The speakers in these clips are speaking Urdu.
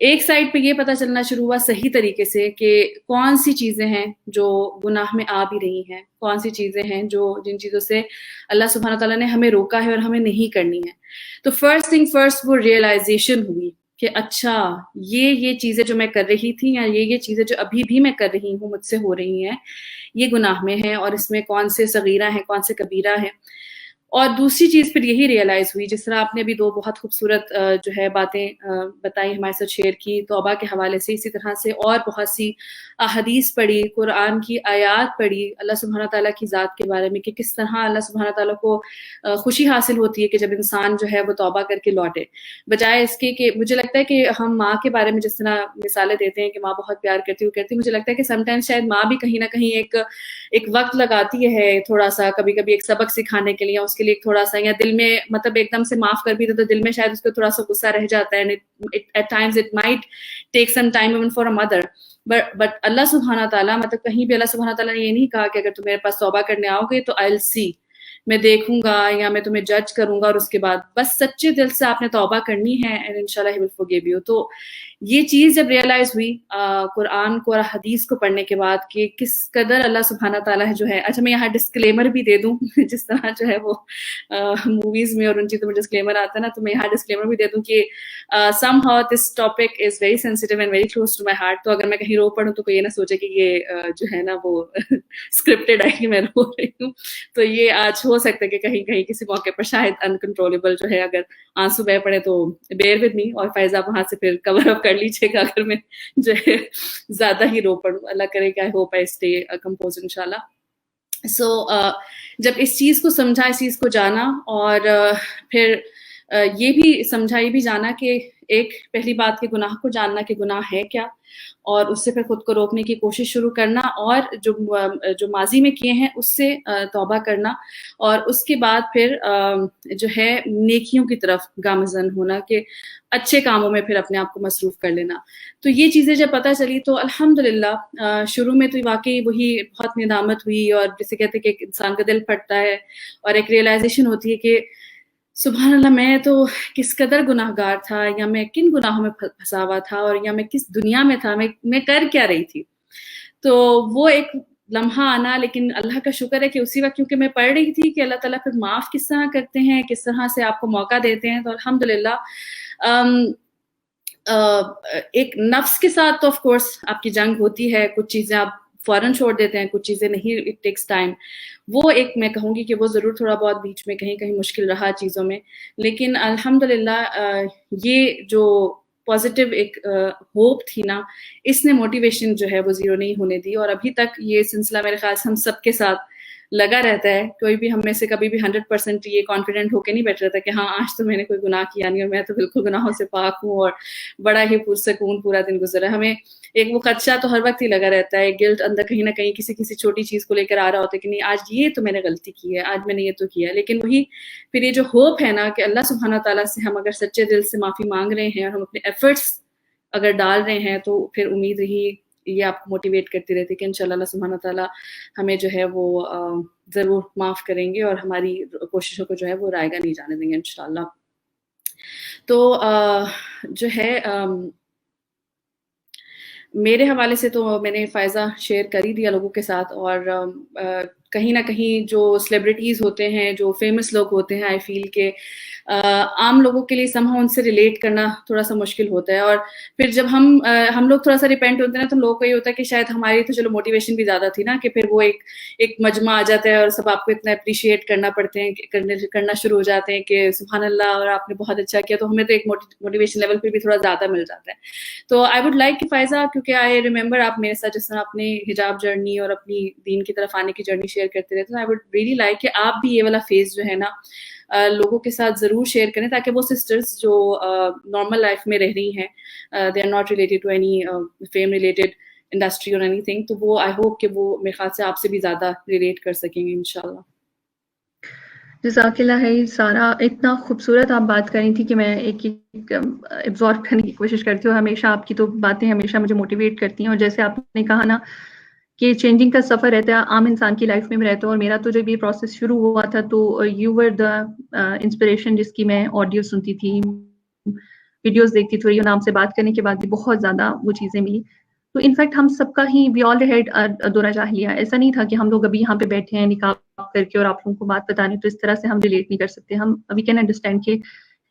ایک سائڈ پہ یہ پتہ چلنا شروع ہوا صحیح طریقے سے کہ کون سی چیزیں ہیں جو گناہ میں آ بھی رہی ہیں، کون سی چیزیں ہیں جن چیزوں سے اللہ سبحانہ تعالیٰ نے ہمیں روکا ہے اور ہمیں نہیں کرنی ہے. تو فرسٹ تھنگ فرسٹ وہ ریئلائزیشن ہوئی کہ اچھا یہ چیزیں جو میں کر رہی تھی یا یہ چیزیں جو ابھی بھی میں کر رہی ہوں مجھ سے ہو رہی ہیں یہ گناہ میں ہیں، اور اس میں کون سے صغیرہ ہیں کون سے کبیرہ ہیں. اور دوسری چیز پھر یہی ریئلائز ہوئی، جس طرح آپ نے بھی 2 بہت خوبصورت جو ہے باتیں بتائی ہمارے ساتھ شیئر کی توبہ کے حوالے سے، اسی طرح سے اور بہت سی احادیث پڑھی، قرآن کی آیات پڑھی اللہ سبحانہ تعالیٰ کی ذات کے بارے میں کہ کس طرح اللہ سبحانہ تعالیٰ کو خوشی حاصل ہوتی ہے کہ جب انسان جو ہے وہ توبہ کر کے لوٹے، بجائے اس کے کہ مجھے لگتا ہے کہ ہم ماں کے بارے میں جس طرح مثالیں دیتے ہیں کہ ماں بہت پیار کرتی ہے مجھے لگتا ہے کہ سم ٹائمز شاید ماں بھی کہیں نہ کہیں ایک وقت لگاتی ہے تھوڑا سا، کبھی کبھی ایک سبق سکھانے کے لیے، اس کے لیے تھوڑا سا یا دل میں مطلب ایک دم سے معاف کر بھی دے تو دل میں شاید اس کو تھوڑا سا غصہ رہ جاتا ہے. At times it might take some time even for a mother. But اللہ سبحانہ تعالیٰ مطلب کہیں بھی اللہ سبحانہ تعالیٰ نے یہ نہیں کہا کہ اگر تم میرے پاس توبہ کرنے آؤ گے تو I'll see، میں دیکھوں گا یا میں تمہیں جج کروں گا، اور اس کے بعد بس سچے دل سے آپ نے توبہ کرنی ہے and انشاءاللہ he will forgive you. تو یہ چیز جب ریئلائز ہوئی قرآن کو اور حدیث کو پڑھنے کے بعد کہ کس قدر اللہ سبحانہ تعالیٰ جو ہے، اچھا میں یہاں ڈسکلیمر بھی دے دوں جس طرح جو ہے وہ موویز میں اور ان چیزوں میں ڈسکلیمر آتا ہے نا، تو میں یہاں ڈسکلیمر بھی دے دوں کہ somehow this topic is very sensitive and very close to my heart. تو اگر میں کہیں رو پڑھوں تو کوئی یہ نہ سوچے کہ یہ جو ہے نا وہ اسکرپٹڈ ہے کہ میں رو رہی ہوں. تو یہ آج ہو سکتا ہے کہ کہیں کہیں کسی موقع پر شاید انکنٹرولیبل جو ہے اگر آنسو بہ پڑے تو بیئر ود می، اور فائزہ وہاں سے پھر کور اپ کر لیجیے گا اگر میں جو ہے زیادہ ہی رو پڑوں. اللہ کرے کہ I hope I stay compose انشاءاللہ. سو جب اس چیز کو سمجھا، اس چیز کو جانا، اور پھر یہ بھی سمجھا، یہ بھی جانا کہ ایک پہلی بات کہ گناہ کو جاننا کہ گناہ ہے کیا، اور اس سے پھر خود کو روکنے کی کوشش شروع کرنا، اور جو ماضی میں کیے ہیں اس سے توبہ کرنا، اور اس کے بعد پھر جو ہے نیکیوں کی طرف گامزن ہونا کہ اچھے کاموں میں پھر اپنے آپ کو مصروف کر لینا. تو یہ چیزیں جب پتہ چلی تو الحمدللہ شروع میں تو واقعی وہی بہت ندامت ہوئی، اور جسے کہتے ہیں کہ انسان کا دل پھٹتا ہے اور ایک ریئلائزیشن ہوتی ہے کہ سبحان اللہ میں تو کس قدر گناہ گار تھا، یا میں کن گناہوں میں پھنسا ہوا تھا، اور یا میں کس دنیا میں تھا، میں کر کیا رہی تھی. تو وہ ایک لمحہ آنا، لیکن اللہ کا شکر ہے کہ اسی وقت کیونکہ میں پڑھ رہی تھی کہ اللہ تعالیٰ پھر معاف کس طرح کرتے ہیں، کس طرح سے آپ کو موقع دیتے ہیں. تو الحمدللہ ایک نفس کے ساتھ تو آف کورس آپ کی جنگ ہوتی ہے، کچھ چیزیں آپ فوراً چھوڑ دیتے ہیں، کچھ چیزیں نہیں، اٹ ٹیکس ٹائم. وہ ایک میں کہوں گی کہ وہ ضرور تھوڑا بہت بیچ میں کہیں کہیں مشکل رہا چیزوں میں، لیکن الحمدللہ یہ جو پازیٹیو ایک ہوپ تھی نا، اس نے موٹیویشن جو ہے وہ زیرو نہیں ہونے دی، اور ابھی تک یہ سلسلہ میرے خیال سے ہم سب کے ساتھ لگا رہتا ہے. کوئی بھی ہم میں سے کبھی بھی 100% یہ کانفیڈنٹ ہو کے نہیں بیٹھ رہتا کہ ہاں آج تو میں نے کوئی گناہ کیا نہیں اور میں تو بالکل گناہوں سے پاک ہوں اور بڑا ہی پرسکون پورا دن گزرا. ہمیں ایک وہ خدشہ تو ہر وقت ہی لگا رہتا ہے، گلٹ اندر کہیں نہ کہیں کسی چھوٹی چیز کو لے کر آ رہا ہوتا ہے کہ نہیں آج یہ تو میں نے غلطی کی ہے، آج میں نے یہ تو کیا. لیکن وہی پھر یہ جو ہوپ ہے نا کہ اللہ سبحانہ تعالیٰ سے ہم اگر سچے دل سے معافی مانگ رہے ہیں اور ہم اپنے ایفرٹس اگر ڈال رہے ہیں تو پھر امید رہی یہ آپ کو موٹیویٹ کرتی رہتی کہ انشاءاللہ اللہ سبحانہ تعالیٰ ہمیں جو ہے وہ ضرور معاف کریں گے اور ہماری کوششوں کو جو ہے وہ رائیگاں نہیں جانے دیں گے انشاءاللہ. تو جو ہے میرے حوالے سے تو میں نے فائزہ شیئر کر ہی دیا لوگوں کے ساتھ، اور کہیں نہ کہیں جو سیلیبریٹیز ہوتے ہیں، جو فیمس لوگ ہوتے ہیں، آئی فیل کہ عام لوگوں کے لیے سمہاؤ ان سے ریلیٹ کرنا تھوڑا سا مشکل ہوتا ہے. اور پھر جب ہم لوگ تھوڑا سا ریپینٹ ہوتے ہیں نا تو لوگوں کو یہ ہوتا ہے کہ شاید ہماری تو چلو موٹیویشن بھی زیادہ تھی نا کہ پھر وہ ایک مجمع آ جاتا ہے اور سب آپ کو اتنا اپریشیٹ کرنا پڑتے ہیں، کرنا شروع ہو جاتے ہیں کہ سبحان اللہ اور آپ نے بہت اچھا کیا، تو ہمیں تو ایک موٹیویشن لیول پہ بھی تھوڑا زیادہ مل جاتا ہے. تو آئی ووڈ لائک کہ فائزہ، کیونکہ آئی ریممبر آپ میرے ساتھ جس طرح اپنے حجاب جرنی اور اپنی دین کی طرف آنے کی جرنی شیئر کرتے رہتے، آئی ووڈ ریئلی لائک کہ آپ بھی یہ والا فیز جو ہے نا لوگوں کے ساتھ ضرور شیئر کریں، تاکہ وہ سسٹرز جو نارمل لائف میں رہ رہی ہیں، they are not related to any fame related industry اور اینی تھنگ، تو وہ آئی ہوپ کہ وہ میرے خیال سے آپ سے بھی زیادہ ریلیٹ کر سکیں گے انشاءاللہ. جزاک اللہ ہے. سارا اتنا خوبصورت آپ بات کر رہی تھی کہ میں ایک ایبزارب کرنے کی کوشش کرتی ہوں. ہمیشہ آپ کی تو باتیں ہمیشہ مجھے موٹیویٹ کرتی ہیں، اور جیسے آپ نے کہا نا کہ چینجنگ کا سفر رہتا ہے، عام انسان کی لائف میں بھی رہتا ہے، اور میرا تو جب یہ پروسیس شروع ہوا تھا تو یو ور دا انسپریشن جس کی میں آڈیو سنتی تھی. ویڈیوز دیکھتی تھی اور نام سے بات کرنے کے بعد بھی بہت زیادہ وہ چیزیں ملی. تو انفیکٹ ہم سب کا ہی وی آل ہیڈ دورہ جاہلیہ. ایسا نہیں تھا کہ ہم لوگ ابھی یہاں پہ بیٹھے ہیں نکاح کر کے اور آپ لوگوں کو بات بتانے تو اس طرح سے ہم ریلیٹ نہیں کر سکتے. ہم وی کین انڈرسٹینڈ کہ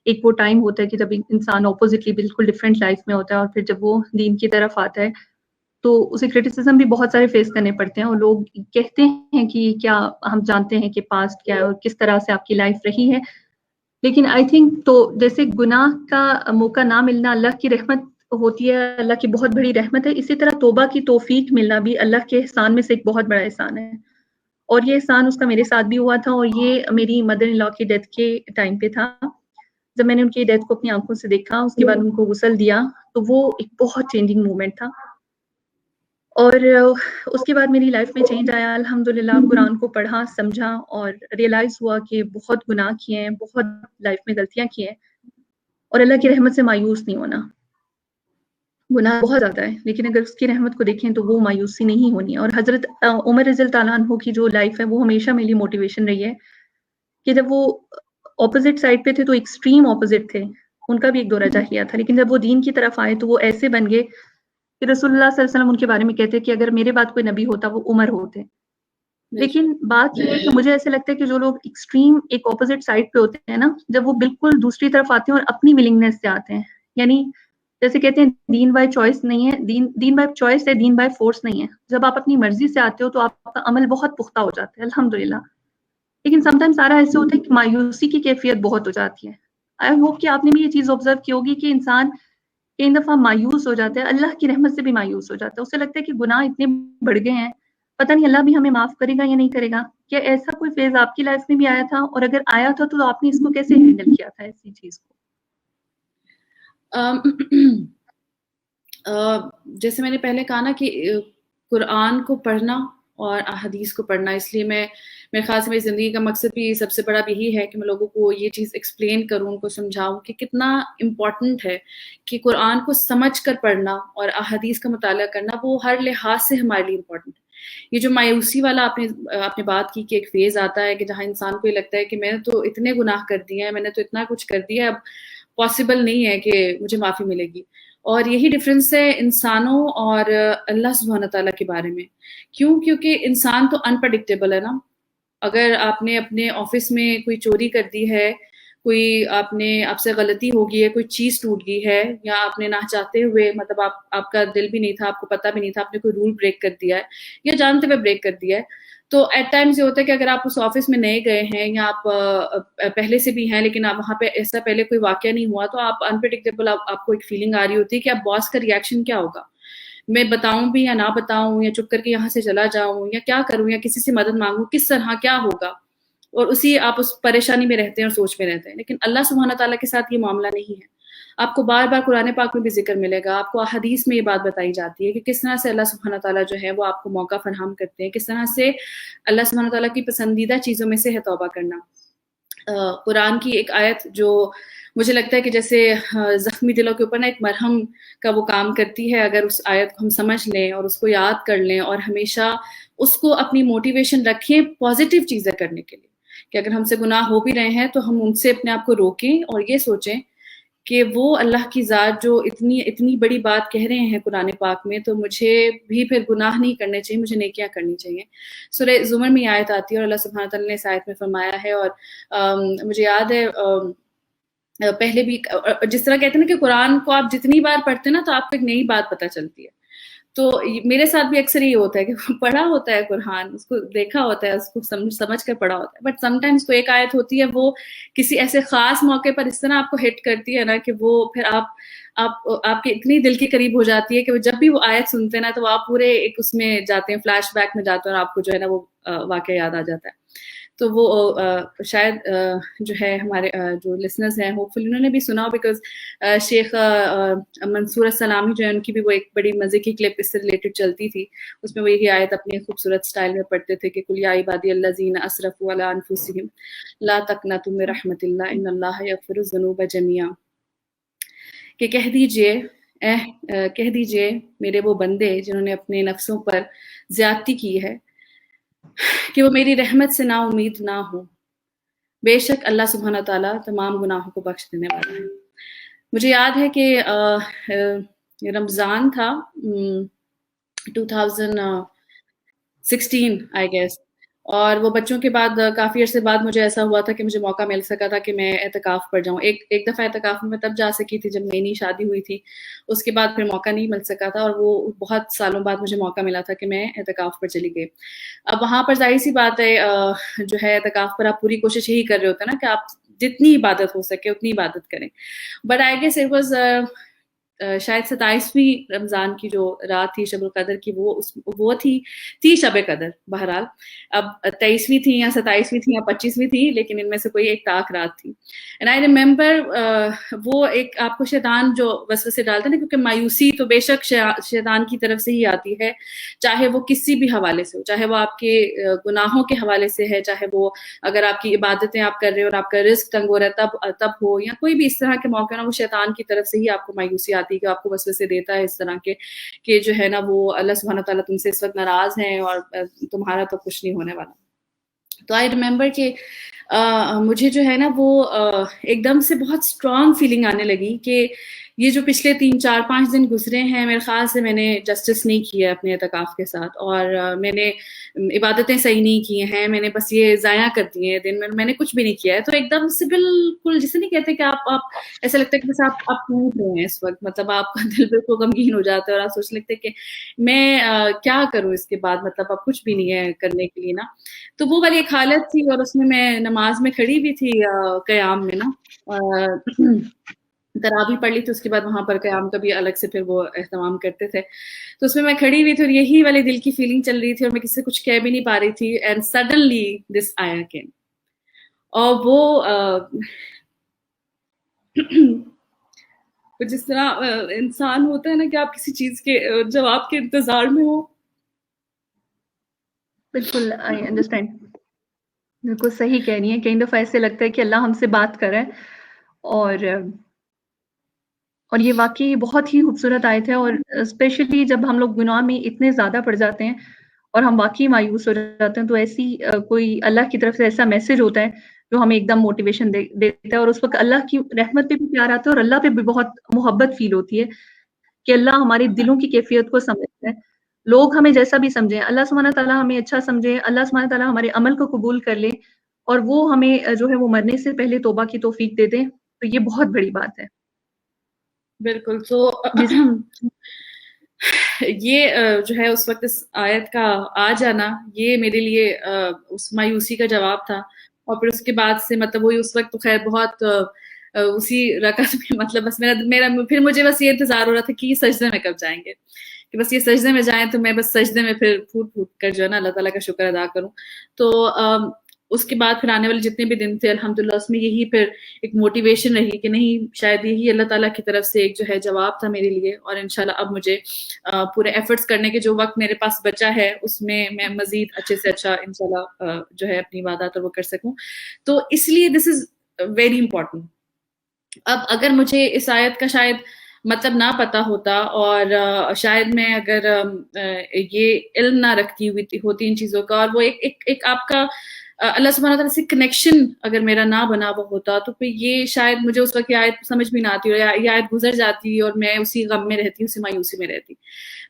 ایک وہ ٹائم ہوتا ہے کہ جب انسان اپوزٹلی بالکل ڈفرینٹ لائف میں ہوتا ہے اور پھر جب وہ دین کی طرف آتا ہے تو اسے کرٹیسزم بھی بہت سارے فیس کرنے پڑتے ہیں. اور لوگ کہتے ہیں کہ کیا ہم جانتے ہیں کہ پاسٹ کیا ہے اور کس طرح سے آپ کی لائف رہی ہے, لیکن آئی تھنک تو جیسے گناہ کا موقع نہ ملنا اللہ کی رحمت ہوتی ہے, اللہ کی بہت بڑی رحمت ہے, اسی طرح توبہ کی توفیق ملنا بھی اللہ کے احسان میں سے ایک بہت بڑا احسان ہے. اور یہ احسان اس کا میرے ساتھ بھی ہوا تھا, اور یہ میری مدر ان لا کی ڈیتھ کے ٹائم پہ تھا. جب میں نے ان کی ڈیتھ کو اپنی آنکھوں سے دیکھا, اس کے بعد ان کو غسل دیا, تو وہ ایک بہت چینجنگ مومنٹ تھا. اور اس کے بعد میری لائف میں چینج آیا الحمدللہ. قرآن کو پڑھا, سمجھا اور ریئلائز ہوا کہ بہت گناہ کیے ہیں, بہت لائف میں غلطیاں کی ہیں, اور اللہ کی رحمت سے مایوس نہیں ہونا. گناہ بہت زیادہ ہے لیکن اگر اس کی رحمت کو دیکھیں تو وہ مایوسی نہیں ہونی ہے. اور حضرت عمر رضی اللہ تعالیٰ عنہ کی جو لائف ہے وہ ہمیشہ میری موٹیویشن رہی ہے کہ جب وہ اپوزٹ سائڈ پہ تھے تو ایکسٹریم اپوزٹ تھے, ان کا بھی ایک دورہ جاہلیہ تھا, لیکن جب وہ دین کی طرف آئے تو وہ ایسے بن گئے کہ رسول اللہ صلی اللہ علیہ وسلم ان کے بارے میں کہتے کہ اگر میرے بعد کوئی نبی ہوتا وہ عمر ہوتے. لیکن بات یہ ہے کہ مجھے ایسے لگتا ہے کہ جو لوگ ایکسٹریم ایک اپوزٹ سائڈ پہ ہوتے ہیں نا, جب وہ بالکل دوسری طرف آتے ہیں اور اپنی ولنگنیس سے آتے ہیں, یعنی جیسے کہتے ہیں دین بائی چوائس نہیں ہے, دین بائی چوائس ہے, دین بائی فورس نہیں ہے. جب آپ اپنی مرضی سے آتے ہو تو آپ کا عمل بہت پختہ ہو جاتا ہے الحمدللہ. لیکن سم ٹائم سارا ایسے ہوتا ہے کہ مایوسی کی کیفیت بہت ہو جاتی ہے. آئی ہوپ کہ آپ نے بھی یہ چیز آبزرو کی ہوگی کہ انسان کئی دفعہ مایوس ہو جاتا ہے, اللہ کی رحمت سے بھی مایوس ہو جاتا ہے. اسے لگتا ہے کہ گناہ اتنے بڑھ گئے ہیں, پتہ نہیں اللہ بھی ہمیں معاف کرے گا یا نہیں کرے گا. کیا ایسا کوئی فیز آپ کی لائف میں بھی آیا تھا, اور اگر آیا تھا تو آپ نے اس کو کیسے ہینڈل کیا تھا ایسی چیز کو؟ جیسے میں نے پہلے کہا نا کہ قرآن کو پڑھنا اور احادیث کو پڑھنا, اس لیے میرے خیال سے میری زندگی کا مقصد بھی سب سے بڑا بھی یہی ہے کہ میں لوگوں کو یہ چیز ایکسپلین کروں, ان کو سمجھاؤں کہ کتنا امپورٹنٹ ہے کہ قرآن کو سمجھ کر پڑھنا اور احادیث کا مطالعہ کرنا وہ ہر لحاظ سے ہمارے لیے امپورٹنٹ ہے. یہ جو مایوسی والا آپ نے بات کی کہ ایک فیز آتا ہے کہ جہاں انسان کو یہ لگتا ہے کہ میں نے تو اتنے گناہ کر دیے ہیں, میں نے تو اتنا کچھ کر دیا ہے, اب پاسبل نہیں ہے کہ مجھے معافی ملے گی. اور یہی ڈفرینس ہے انسانوں اور اللہ سبحانہ تعالیٰ کے بارے میں. کیونکہ انسان تو انپریڈکٹیبل ہے نا. اگر آپ نے اپنے آفس میں کوئی چوری کر دی ہے, کوئی آپ سے غلطی ہو گئی ہے, کوئی چیز ٹوٹ گئی ہے, یا آپ نے نہ چاہتے ہوئے, مطلب آپ کا دل بھی نہیں تھا, آپ کو پتہ بھی نہیں تھا, آپ نے کوئی رول بریک کر دیا ہے یا جانتے ہوئے بریک کر دیا ہے, تو ایٹ ٹائمز یہ ہوتا ہے کہ اگر آپ اس آفس میں نئے گئے ہیں یا آپ پہلے سے بھی ہیں لیکن آپ وہاں پہ ایسا پہلے کوئی واقعہ نہیں ہوا, تو آپ انپریڈکٹیبل, آپ کو ایک فیلنگ آ رہی ہوتی ہے کہ اب باس کا ریئیکشن کیا ہوگا, میں بتاؤں بھی یا نہ بتاؤں, یا چپ کر کے یہاں سے چلا جاؤں, یا کیا کروں, یا کسی سے مدد مانگوں, کس طرح کیا ہوگا. اور آپ اس پریشانی میں رہتے ہیں اور سوچ میں رہتے ہیں. لیکن اللہ سبحانہ تعالیٰ کے ساتھ یہ معاملہ نہیں ہے. آپ کو بار بار قرآن پاک میں بھی ذکر ملے گا, آپ کو احادیث میں یہ بات بتائی جاتی ہے کہ کس طرح سے اللہ سبحانہ تعالیٰ جو ہے وہ آپ کو موقع فراہم کرتے ہیں, کس طرح سے اللہ سبحانہ تعالیٰ کی پسندیدہ چیزوں میں سے ہے توبہ کرنا. قرآن کی ایک آیت جو مجھے لگتا ہے کہ جیسے زخمی دلوں کے اوپر نا ایک مرہم کا وہ کام کرتی ہے, اگر اس آیت کو ہم سمجھ لیں اور اس کو یاد کر لیں اور ہمیشہ اس کو اپنی موٹیویشن رکھیں پازیٹیو چیزیں کرنے کے لیے, کہ اگر ہم سے گناہ ہو بھی رہے ہیں تو ہم ان سے اپنے آپ کو روکیں اور یہ سوچیں کہ وہ اللہ کی ذات جو اتنی بڑی بات کہہ رہے ہیں قرآن پاک میں, تو مجھے بھی پھر گناہ نہیں کرنے چاہیے, مجھے نیکیاں کرنی چاہیے. سورہ زمر میں آیت آتی ہے اور اللہ سبحانہ تعالیٰ نے اس آیت میں فرمایا ہے, اور مجھے یاد ہے پہلے بھی جس طرح کہتے ہیں نا کہ قرآن کو آپ جتنی بار پڑھتے ہیں نا تو آپ کو ایک نئی بات پتہ چلتی ہے. تو میرے ساتھ بھی اکثر یہ ہوتا ہے کہ پڑھا ہوتا ہے قرآن, اس کو دیکھا ہوتا ہے, اس کو سمجھ کر پڑھا ہوتا ہے, بٹ سم ٹائمز کوئی ایک آیت ہوتی ہے وہ کسی ایسے خاص موقع پر اس طرح آپ کو ہٹ کرتی ہے نا کہ وہ پھر آپ کے اتنی دل کے قریب ہو جاتی ہے کہ وہ جب بھی وہ آیت سنتے ہیں نا تو آپ پورے ایک اس میں جاتے ہیں, فلیش بیک میں جاتے ہیں, اور آپ کو جو ہے نا وہ واقعہ یاد آ جاتا ہے. تو وہ شاید جو ہے ہمارے جو لسنرز ہیں ہوپ فلی انہوں نے بھی سنا ہو, بیکاز شیخ منصور السلامی جو ہے ان کی بھی وہ ایک بڑی مزے کی کلپ اس سے ریلیٹڈ چلتی تھی. اس میں وہ یہی آیت اپنی خوبصورت سٹائل میں پڑھتے تھے کہ قل یا عبادی الذین اسرفوا علی انفسہم لا تقنطوا من رحمت اللہ ان اللہ یغفر الذنوب جميعا, کہ کہہ دیجئے میرے وہ بندے جنہوں نے اپنے نفسوں پر زیادتی کی ہے کہ وہ میری رحمت سے نا امید نہ ہو, بے شک اللہ سبحانہ تعالیٰ تمام گناہوں کو بخش دینے والا ہے. مجھے یاد ہے کہ رمضان تھا 2016 آئی گیس، اور وہ بچوں کے بعد کافی عرصے بعد مجھے ایسا ہوا تھا کہ مجھے موقع مل سکا تھا کہ میں اعتکاف پر جاؤں. ایک دفعہ اعتکاف میں تب جا سکی تھی جب نئی شادی ہوئی تھی، اس کے بعد پھر موقع نہیں مل سکا تھا، اور وہ بہت سالوں بعد مجھے موقع ملا تھا کہ میں اعتکاف پر چلی گئی. اب وہاں پر ظاہر سی بات ہے جو ہے اعتکاف پر آپ پوری کوشش یہی کر رہے ہوتے ہیں نا کہ آپ جتنی عبادت ہو سکے اتنی عبادت کریں. But I guess it was شاید 27ویں رمضان کی جو رات تھی شب القدر کی، وہ تھی شب قدر. بہرحال اب 23ویں تھی یا 27ویں تھی یا 25ویں تھی، لیکن ان میں سے کوئی ایک طاق رات تھی. اینڈ آئی ریممبر وہ ایک آپ کو شیطان جو وسوسے ڈالتا ہے نا، کیونکہ مایوسی تو بے شک شیطان کی طرف سے ہی آتی ہے، چاہے وہ کسی بھی حوالے سے ہو، چاہے وہ آپ کے گناہوں کے حوالے سے ہے، چاہے وہ اگر آپ کی عبادتیں آپ کر رہے ہو اور آپ کا رزق تنگ ہو رہا ہے تب ہو، یا کوئی بھی اس طرح کے موقع نا، وہ شیطان کی طرف سے ہی آپ کو مایوسی آتی ہے کہ آپ کو وسوسے دیتا ہے اس طرح کے کہ جو ہے نا وہ اللہ سبحانہ تعالیٰ تم سے اس وقت ناراض ہیں اور تمہارا تو کچھ نہیں ہونے والا. تو آئی ریممبر کہ مجھے جو ہے نا وہ ایک دم سے بہت اسٹرانگ فیلنگ آنے لگی کہ یہ جو پچھلے 3-4-5 دن گزرے ہیں، میرے خیال سے میں نے جسٹس نہیں کیا اپنے اعتکاف کے ساتھ، اور میں نے عبادتیں صحیح نہیں کی ہیں، میں نے بس یہ ضائع کر دیے ہیں دن میں نے کچھ بھی نہیں کیا ہے. تو ایک دم سے بالکل جسے نہیں کہتے کہ آپ ایسا لگتا ہے کہ بس آپ ٹوٹ رہے ہیں اس وقت، مطلب آپ کا دل بالکل غمگین ہو جاتا ہے اور آپ سوچ لگتے کہ میں کیا کروں اس کے بعد، مطلب اب کچھ بھی نہیں ہے کرنے کے لیے نا. تو وہ والی ایک حالت تھی، اور اس میں نماز میں کھڑی بھی تھی قیام میں نا، تراویح پڑھ لی تھی، اس کے بعد وہاں پر قیام کا بھی الگ سے پھر وہ اہتمام کرتے تھے. تو اس میں کھڑی ہوئی تھی اور یہی والے دل کی فیلنگ چل رہی تھی، اور میں کسی سے کچھ کہہ بھی نہیں پا رہی تھی. اینڈ سڈنلی دس آیا کیم، اور وہ جس طرح انسان ہوتا ہے نا کہ آپ کسی چیز کے جواب کے انتظار میں ہو. بالکل آئی انڈرسٹینڈ، بالکل صحیح کہہ رہی ہیں. کئی دفعہ ایسے لگتا ہے کہ اللہ ہم سے بات کر رہا ہے، اور یہ واقعی بہت ہی خوبصورت آیت ہے. اور اسپیشلی جب ہم لوگ گناہ میں اتنے زیادہ پڑ جاتے ہیں اور ہم واقعی مایوس ہو جاتے ہیں، تو ایسی کوئی اللہ کی طرف سے ایسا میسج ہوتا ہے جو ہمیں ایک دم موٹیویشن دیتا ہے. اور اس وقت اللہ کی رحمت پہ بھی پیار آتا ہے اور اللہ پہ بھی بہت محبت فیل ہوتی ہے کہ اللہ ہمارے دلوں کی کیفیت کو سمجھتا ہے. لوگ ہمیں جیسا بھی سمجھیں، اللہ سبحانہ تعالیٰ ہمیں اچھا سمجھے، اللہ سبحانہ تعالیٰ ہمارے عمل کو قبول کر لے اور وہ ہمیں جو ہے وہ مرنے سے پہلے توبہ کی توفیق دے دیں، تو یہ بہت بڑی بات ہے. بالکل. تو یہ جو ہے اس وقت اس آیت کا آ جانا، یہ میرے لیے اس مایوسی کا جواب تھا. اور پھر اس کے بعد سے مطلب وہی اس وقت تو خیر بہت اسی رکعت میں مطلب بس میرا پھر مجھے بس یہ انتظار ہو رہا تھا کہ یہ سجدے میں کب جائیں گے، کہ بس یہ سجدے میں جائیں تو میں بس سجدے میں پھر پھوٹ کر جو ہے نا اللہ تعالیٰ کا شکر ادا کروں. تو اس کے بعد پھر آنے والے جتنے بھی دن تھے الحمدللہ اس میں یہی پھر ایک موٹیویشن رہی کہ نہیں شاید یہی اللہ تعالیٰ کی طرف سے ایک جو ہے جواب تھا میرے لیے. اور انشاءاللہ اب مجھے پورے ایفرٹس کرنے کے جو وقت میرے پاس بچا ہے اس میں میں مزید اچھے سے اچھا انشاءاللہ جو ہے اپنی عبادات اور وہ کر سکوں. تو اس لیے دس از ویری امپورٹنٹ. اب اگر مجھے اس آیت کا شاید مطلب نہ پتا ہوتا، اور شاید میں اگر یہ علم نہ رکھتی ہوتی ان چیزوں کا، اور وہ ایک آپ کا اللہ سبحانہ تعالیٰ سے کنیکشن اگر میرا نہ بنا ہوا ہوتا، تو پھر یہ شاید مجھے اس وقت یہ آیت سمجھ بھی نہ آتی، اور یہ آیت گزر جاتی اور میں اسی غم میں رہتی، اسی مایوسی میں رہتی.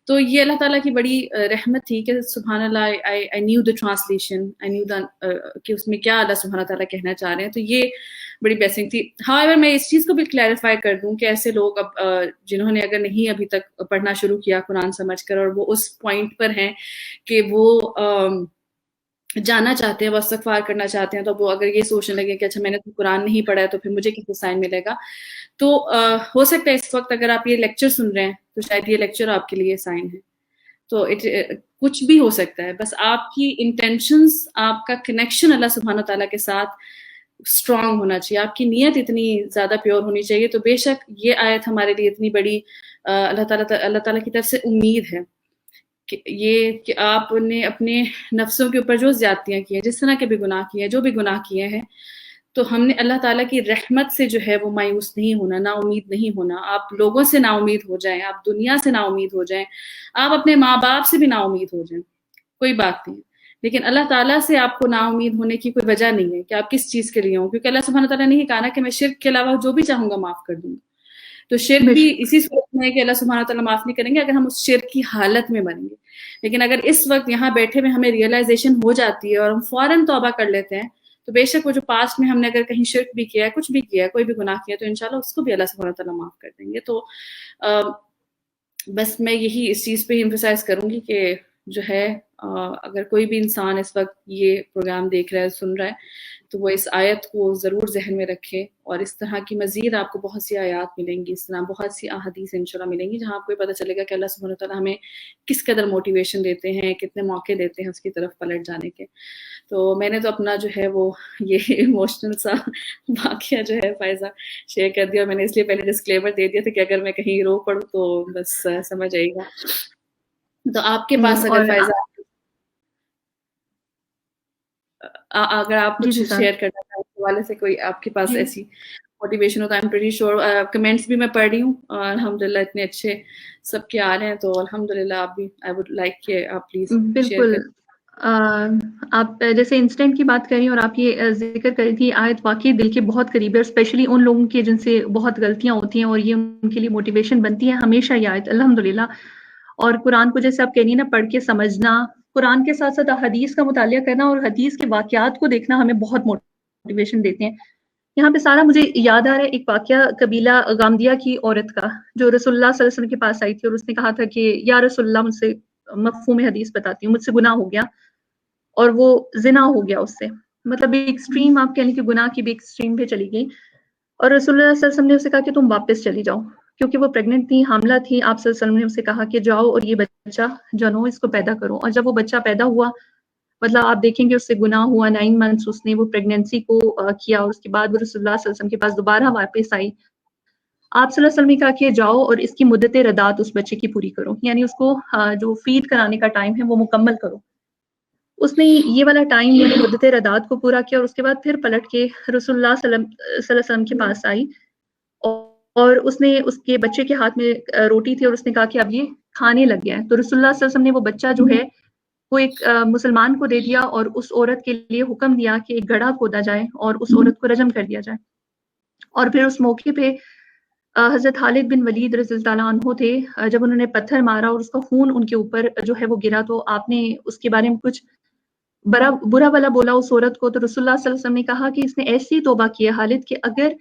تو یہ اللہ تعالیٰ کی بڑی رحمت تھی کہ سبحان اللہ I knew the translation, I knew کہ اس میں کیا اللہ سبحانہ تعالیٰ کہنا چاہ رہے ہیں. تو یہ بڑی بلیسنگ تھی. however میں اس چیز کو بھی کلیریفائی کر دوں کہ ایسے لوگ اب جنہوں نے اگر نہیں ابھی تک پڑھنا شروع کیا قرآن سمجھ کر، اور وہ اس پوائنٹ پر ہیں کہ وہ جانا چاہتے ہیں، وہ استغفار کرنا چاہتے ہیں، تو وہ اگر یہ سوچنے لگے کہ اچھا میں نے تو قرآن نہیں پڑھا ہے تو پھر مجھے کس سائن ملے گا، تو ہو سکتا ہے اس وقت اگر آپ یہ لیکچر سن رہے ہیں تو شاید یہ لیکچر آپ کے لیے سائن ہے. تو کچھ بھی ہو سکتا ہے، بس آپ کی انٹینشنز، آپ کا کنیکشن اللہ سبحانہ تعالیٰ کے ساتھ اسٹرانگ ہونا چاہیے، آپ کی نیت اتنی زیادہ پیور ہونی چاہیے. تو بے شک یہ آیت ہمارے لیے اتنی بڑی اللہ تعالیٰ کی طرف سے امید ہے کہ آپ نے اپنے نفسوں کے اوپر جو زیادتیاں کی ہیں، جس طرح کے بھی گناہ کیے ہیں، جو بھی گناہ کیے ہیں، تو ہم نے اللہ تعالیٰ کی رحمت سے جو ہے وہ مایوس نہیں ہونا، نا امید نہیں ہونا. آپ لوگوں سے نا امید ہو جائیں، آپ دنیا سے نا امید ہو جائیں، آپ اپنے ماں باپ سے بھی نا امید ہو جائیں، کوئی بات نہیں، لیکن اللہ تعالیٰ سے آپ کو نا امید ہونے کی کوئی وجہ نہیں ہے کہ آپ کس چیز کے لیے ہوں، کیونکہ اللہ سبحانہ تعالیٰ نے یہ کہا نا کہ میں شرک کے علاوہ جو بھی چاہوں گا معاف کر دوں گا. تو شرک بھی اسی صورت میں ہے کہ اللہ سبحانہ تعالیٰ معاف نہیں کریں گے اگر ہم اس شرک کی حالت میں بنیں گے. لیکن اگر اس وقت یہاں بیٹھے ہوئے ہمیں ریئلائزیشن ہو جاتی ہے اور ہم فوراً توبہ کر لیتے ہیں, تو بے شک وہ جو پاسٹ میں ہم نے اگر کہیں شرک بھی کیا ہے, کچھ بھی کیا ہے, کوئی بھی گناہ کیا ہے, تو انشاءاللہ اس کو بھی اللہ سبحانہ تعالیٰ معاف کر دیں گے. تو بس میں یہی اس چیز پہ ہی ایمفسائز کروں گی کہ جو ہے اگر کوئی بھی انسان اس وقت یہ پروگرام دیکھ رہا ہے, سن رہا ہے, تو وہ اس آیت کو ضرور ذہن میں رکھے. اور اس طرح کی مزید آپ کو بہت سی آیات ملیں گی, اس طرح بہت سی احادیث انشاءاللہ ملیں گی جہاں آپ کو پتہ چلے گا کہ اللہ سبحانہ تعالیٰ ہمیں کس قدر موٹیویشن دیتے ہیں, کتنے موقع دیتے ہیں اس کی طرف پلٹ جانے کے. تو میں نے تو اپنا جو ہے وہ یہ ایموشنل سا واقعہ جو ہے فائزہ شیئر کر دیا, اور میں نے اس لیے پہلے ڈسکلیمر دے دیا تھا کہ اگر میں کہیں رو پڑوں تو بس سمجھ آئے گا. تو آپ کے پاس اگر فائزہ اگر آپ کچھ شیئر کرنا چاہیں اس حوالے سے, کوئی آپ کے پاس ایسی موٹیویشن ہوتا ہے, I'm pretty sure کمنٹس بھی میں پڑھ رہی ہوں الحمدللہ اتنے اچھے سب کے آ رہے ہیں, تو الحمدللہ آپ بھی I would like کہ آپ پلیز شیئر کریں. آپ جیسے انسٹنٹ کی بات کری اور آپ یہ ذکر کری تھی, آیت واقعی دل کے بہت قریب ہے, اور اسپیشلی ان لوگوں کے جن سے بہت غلطیاں ہوتی ہیں اور یہ ان کے لیے موٹیویشن بنتی ہے ہمیشہ یہ آیت الحمدللہ. اور قرآن کو جیسے آپ کہہ رہی ہیں نا, پڑھ کے سمجھنا, قرآن کے ساتھ ساتھ حدیث کا مطالعہ کرنا اور حدیث کے واقعات کو دیکھنا ہمیں بہت موٹیویشن دیتے ہیں. یہاں پہ سارا مجھے یاد آ رہا ہے ایک واقعہ قبیلہ غامدیہ کی عورت کا, جو رسول اللہ صلی اللہ علیہ وسلم کے پاس آئی تھی اور اس نے کہا تھا کہ یا رسول اللہ, مجھ سے مفہوم حدیث بتاتی ہوں, مجھ سے گناہ ہو گیا اور وہ زنا ہو گیا اس سے, مطلب ایک ایکسٹریم آپ کہہ لیں کہ گناہ کی بھی ایکسٹریم پہ چلی گئی. اور رسول اللہ صلی اللہ علیہ وسلم نے اسے کہا کہ تم واپس چلی جاؤ, کیونکہ وہ پریگننٹ تھی, حاملہ تھی. آپ صلی اللہ علیہ وسلم نے اسے کہا کہ جاؤ اور یہ بچہ جنو اس کو پیدا کرو. اور جب وہ بچہ پیدا ہوا, مطلب آپ دیکھیں گے اس سے گناہ ہوا, 9 months اس نے وہ پریگنینسی کو کیا, اور اس کے بعد وہ رسول اللہ صلی اللہ علیہ وسلم کے پاس دوبارہ واپس آئی. آپ صلی اللہ علیہ وسلم نے کہا کہ جاؤ اور اس کی مدت رضاعت اس بچے کی پوری کرو, یعنی اس کو جو فیڈ کرانے کا ٹائم ہے وہ مکمل کرو. اس نے یہ والا ٹائم یعنی مدت رضاعت کو پورا کیا, اور اس کے بعد پھر پلٹ کے رسول اللہ صلی اللہ علیہ وسلم کے پاس آئی, اور اس نے اس کے بچے کے ہاتھ میں روٹی تھی اور اس نے کہا کہ اب یہ کھانے لگ گیا ہے. تو رسول اللہ صلی اللہ علیہ وسلم نے وہ بچہ جو ہے وہ ایک مسلمان کو دے دیا, اور اس عورت کے لیے حکم دیا کہ ایک گڑھا کھودا جائے اور اس عورت کو رجم کر دیا جائے. اور پھر اس موقع پہ حضرت خالد بن ولید رضی اللہ عنہ عنہ تھے, جب انہوں نے پتھر مارا اور اس کا خون ان کے اوپر جو ہے وہ گرا, تو آپ نے اس کے بارے میں کچھ برا بلا بولا اس عورت کو. تو رسول اللہ صلی اللہ علیہ وسلم نے کہا کہ اس نے ایسی توبہ کی ہے خالد کہ اگر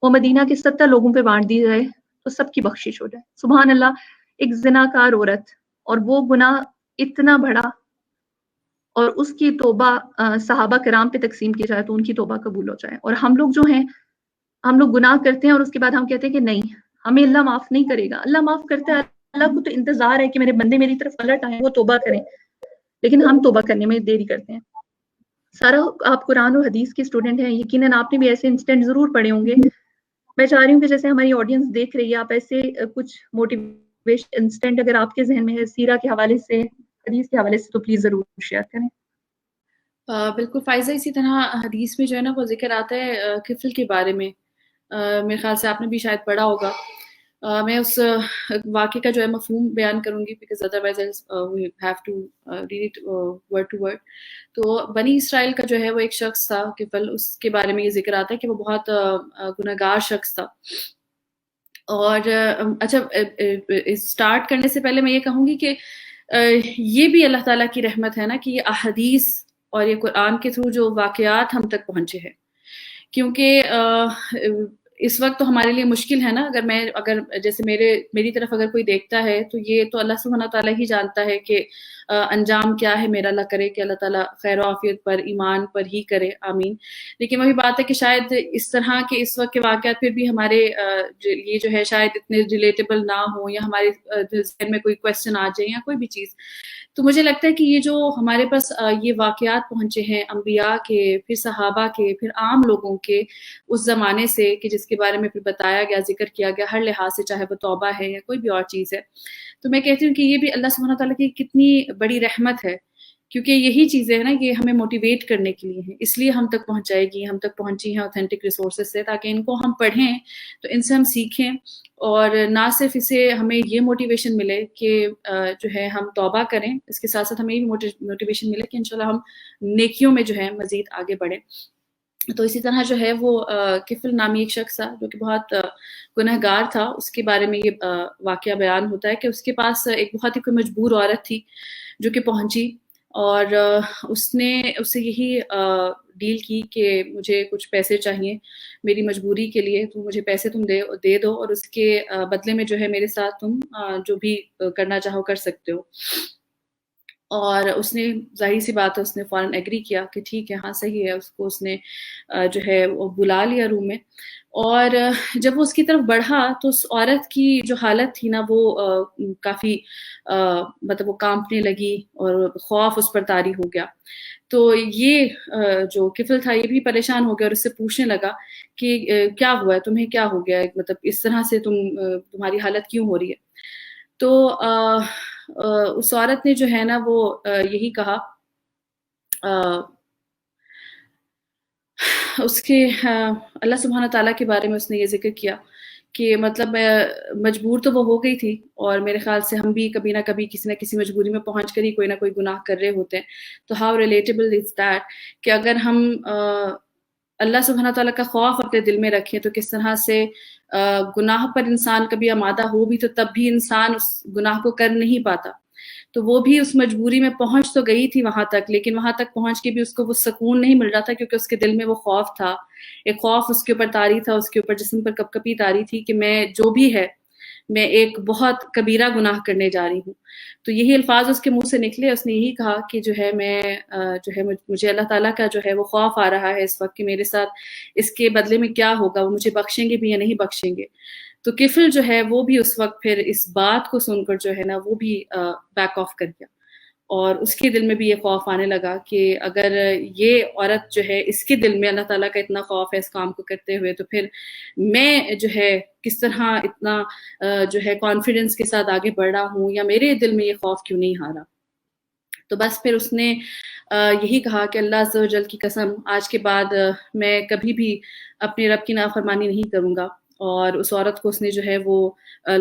وہ مدینہ کے 70 لوگوں پہ بانٹ دی جائے تو سب کی بخشش ہو جائے. سبحان اللہ, ایک زناکار عورت اور وہ گناہ اتنا بڑا, اور اس کی توبہ صحابہ کرام پہ تقسیم کی جائے تو ان کی توبہ قبول ہو جائے. اور ہم لوگ جو ہیں, ہم لوگ گناہ کرتے ہیں اور اس کے بعد ہم کہتے ہیں کہ نہیں ہمیں اللہ معاف نہیں کرے گا. اللہ معاف کرتا ہے, اللہ کو تو انتظار ہے کہ میرے بندے میری طرف پلٹ آئیں, وہ توبہ کریں, لیکن ہم توبہ کرنے میں دیری کرتے ہیں. سارا آپ قرآن اور حدیث کے اسٹوڈنٹ ہیں, یقیناً آپ نے بھی ایسے انسٹنٹ ضرور پڑھے ہوں گے. میں چاہ رہی ہوں کہ جیسے ہماری آڈینس دیکھ رہی ہے, آپ ایسے کچھ موٹیویشن انسٹنٹ اگر آپ کے ذہن میں ہے سیرہ کے حوالے سے, حدیث کے حوالے سے, تو پلیز ضرور شیئر کریں. بالکل فائزہ, اسی طرح حدیث میں جو ہے نا وہ ذکر آتا ہے کفل کے بارے میں, میرے خیال سے آپ نے بھی شاید پڑھا ہوگا. میں اس واقعے کا جو ہے مفہوم بیان کروں گی, because otherwise we have to read it word to word. تو بنی اسرائیل کا جو ہے وہ ایک شخص تھا کفل, اس کے بارے میں یہ ذکر آتا ہے کہ وہ بہت گنہگار شخص تھا. اور اچھا, اسٹارٹ کرنے سے پہلے میں یہ کہوں گی کہ یہ بھی اللہ تعالیٰ کی رحمت ہے نا کہ یہ احادیث اور یہ قرآن کے تھرو جو واقعات ہم تک پہنچے ہیں, کیونکہ اس وقت تو ہمارے لیے مشکل ہے نا. اگر جیسے میری طرف اگر کوئی دیکھتا ہے تو یہ تو اللہ سبحانہ تعالیٰ ہی جانتا ہے کہ انجام کیا ہے میرا. اللہ کرے کہ اللہ تعالیٰ خیر و عافیت پر, ایمان پر ہی کرے, آمین. لیکن وہی بات ہے کہ شاید اس طرح کے اس وقت کے واقعات پھر بھی ہمارے یہ جو ہے شاید اتنے ریلیٹیبل نہ ہوں, یا ہمارے ذہن میں کوئی کویسچن آ جائے یا کوئی بھی چیز. تو مجھے لگتا ہے کہ یہ جو ہمارے پاس یہ واقعات پہنچے ہیں انبیاء کے, پھر صحابہ کے, پھر عام لوگوں کے اس زمانے سے, کہ جس کے بارے میں پھر بتایا گیا, ذکر کیا گیا ہر لحاظ سے, چاہے وہ توبہ ہے یا کوئی بھی اور چیز ہے, تو میں کہتی ہوں کہ یہ بھی اللہ سبحانہ تعالیٰ کی کتنی بڑی رحمت ہے, کیونکہ یہی چیزیں ہیں نا یہ ہمیں موٹیویٹ کرنے کے لیے ہیں, اس لیے ہم تک پہنچائے گی, ہم تک پہنچی ہیں اوتھینٹک ریسورسز سے, تاکہ ان کو ہم پڑھیں تو ان سے ہم سیکھیں, اور نہ صرف اسے ہمیں یہ موٹیویشن ملے کہ جو ہے ہم توبہ کریں, اس کے ساتھ ساتھ ہمیں یہ موٹیویشن ملے کہ انشاءاللہ ہم نیکیوں میں جو ہے مزید آگے بڑھیں. تو اسی طرح جو ہے وہ کفل نامی ایک شخص تھا جو کہ بہت گنہگار تھا، اس کے بارے میں یہ واقعہ بیان ہوتا ہے کہ اس کے پاس ایک بہت ہی کوئی مجبور عورت تھی جو کہ پہنچی، اور اس نے اس سے یہی ڈیل کی کہ مجھے کچھ پیسے چاہیے میری مجبوری کے لیے، تو مجھے پیسے تم دے دو، اور اس کے بدلے میں جو ہے میرے ساتھ تم جو بھی کرنا چاہو کر سکتے ہو۔ اور اس نے ظاہر سی بات ہے اس نے فوراً ایگری کیا کہ ٹھیک ہے، ہاں صحیح ہے۔ اس کو اس نے جو ہے وہ بلا لیا روم میں، اور جب وہ اس کی طرف بڑھا تو اس عورت کی جو حالت تھی نا وہ کافی مطلب وہ کانپنے لگی اور خوف اس پر طاری ہو گیا۔ تو یہ جو کفل تھا یہ بھی پریشان ہو گیا اور اس سے پوچھنے لگا کہ کیا ہوا ہے تمہیں، کیا ہو گیا ہے، مطلب اس طرح سے تمہاری حالت کیوں ہو رہی ہے؟ تو اس عورت نے جو ہے نا وہ یہی کہا، اس کے اللہ سبحانہ تعالیٰ کے بارے میں اس نے یہ ذکر کیا کہ مطلب مجبور تو وہ ہو گئی تھی، اور میرے خیال سے ہم بھی کبھی نہ کبھی کسی نہ کسی مجبوری میں پہنچ کر ہی کوئی نہ کوئی گناہ کر رہے ہوتے ہیں۔ تو ہاؤ ریلیٹیبل از دیٹ کہ اگر ہم اللہ سبحانہ تعالیٰ کا خوف اپنے دل میں رکھیں تو کس طرح سے گناہ پر انسان کبھی آمادہ ہو بھی تو تب بھی انسان اس گناہ کو کر نہیں پاتا۔ تو وہ بھی اس مجبوری میں پہنچ تو گئی تھی وہاں تک، لیکن وہاں تک پہنچ کے بھی اس کو وہ سکون نہیں مل رہا تھا، کیونکہ اس کے دل میں وہ خوف تھا، ایک خوف اس کے اوپر طاری تھا، اس کے اوپر جسم پر کپ کپی طاری تھی کہ میں جو بھی ہے میں ایک بہت کبیرہ گناہ کرنے جا رہی ہوں۔ تو یہی الفاظ اس کے منہ سے نکلے، اس نے یہی کہا کہ جو ہے میں جو ہے مجھے اللہ تعالیٰ کا جو ہے وہ خوف آ رہا ہے اس وقت کہ میرے ساتھ اس کے بدلے میں کیا ہوگا، وہ مجھے بخشیں گے بھی یا نہیں بخشیں گے۔ تو کفل جو ہے وہ بھی اس وقت پھر اس بات کو سن کر جو ہے نا وہ بھی بیک آف کر گیا، اور اس کے دل میں بھی یہ خوف آنے لگا کہ اگر یہ عورت جو ہے اس کے دل میں اللہ تعالیٰ کا اتنا خوف ہے اس کام کو کرتے ہوئے، تو پھر میں جو ہے کس طرح اتنا جو ہے کانفیڈنس کے ساتھ آگے بڑھ رہا ہوں، یا میرے دل میں یہ خوف کیوں نہیں آ رہا۔ تو بس پھر اس نے یہی کہا کہ اللہ عز و جل کی قسم آج کے بعد میں کبھی بھی اپنے رب کی نافرمانی نہیں کروں گا، اور اس عورت کو اس نے جو ہے وہ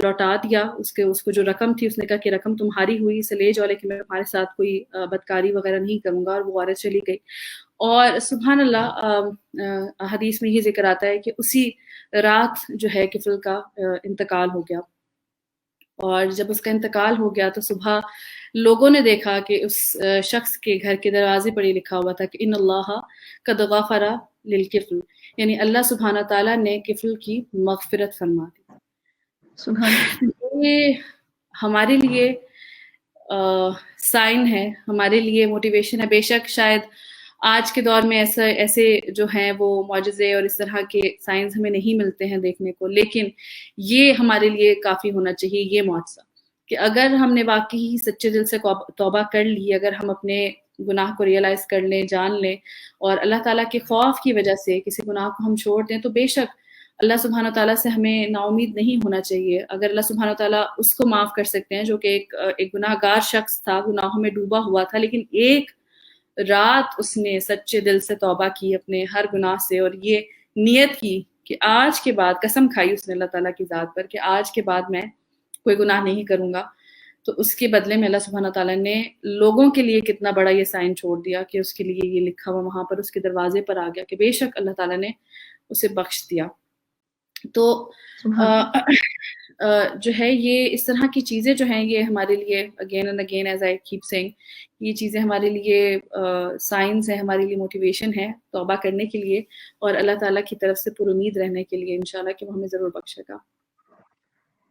لوٹا دیا، اس کو جو رقم تھی اس نے کہا کہ رقم تمہاری ہوئی، اسے لے جاؤ، لیکن میں تمہارے ساتھ کوئی بدکاری وغیرہ نہیں کروں گا، اور وہ عورت چلی گئی۔ اور سبحان اللہ حدیث میں یہ ذکر آتا ہے کہ اسی رات جو ہے کفل کا انتقال ہو گیا، اور جب اس کا انتقال ہو گیا تو صبح لوگوں نے دیکھا کہ اس شخص کے گھر کے دروازے پر یہ لکھا ہوا تھا کہ ان اللہ قد غفر للکفل، یعنی اللہ سبحانہ تعالیٰ نے کفل کی مغفرت فرما دی۔ سبحان یہ ہمارے لیے سائن ہے، ہمارے لیے موٹیویشن ہے۔ بے شک شاید آج کے دور میں ایسے جو ہیں وہ معجزے اور اس طرح کے سائنس ہمیں نہیں ملتے ہیں دیکھنے کو، لیکن یہ ہمارے لیے کافی ہونا چاہیے یہ معجزہ کہ اگر ہم نے واقعی سچے دل سے توبہ کر لی، اگر ہم اپنے گناہ کو ریئلائز کر لیں، جان لیں، اور اللہ تعالیٰ کے خوف کی وجہ سے کسی گناہ کو ہم چھوڑ دیں، تو بے شک اللہ سبحانہ تعالیٰ سے ہمیں نا امید نہیں ہونا چاہیے۔ اگر اللہ سبحانہ تعالیٰ اس کو معاف کر سکتے ہیں جو کہ ایک گناہ گار شخص تھا، گناہوں میں ڈوبا ہوا تھا، لیکن ایک رات اس نے سچے دل سے توبہ کی اپنے ہر گناہ سے، اور یہ نیت کی کہ آج کے بعد، قسم کھائی اس نے اللہ تعالیٰ کی ذات پر کہ آج کے بعد میں کوئی گناہ نہیں کروں گا، تو اس کے بدلے میں اللہ سبحانہ تعالیٰ نے لوگوں کے لیے کتنا بڑا یہ سائن چھوڑ دیا کہ اس کے لیے یہ لکھا ہوا وہاں پر اس کے دروازے پر آ گیا کہ بے شک اللہ تعالیٰ نے اسے بخش دیا۔ تو جو ہے یہ اس طرح کی چیزیں جو ہیں یہ ہمارے لیے again and again as I keep seeing, یہ چیزیں ہمارے لیے سائنس ہے، ہمارے لیے موٹیویشن ہے توبہ کرنے کے لیے، اور اللہ تعالیٰ کی طرف سے پر امید رہنے کے لیے انشاءاللہ کہ وہ ہمیں ضرور بخشے گا۔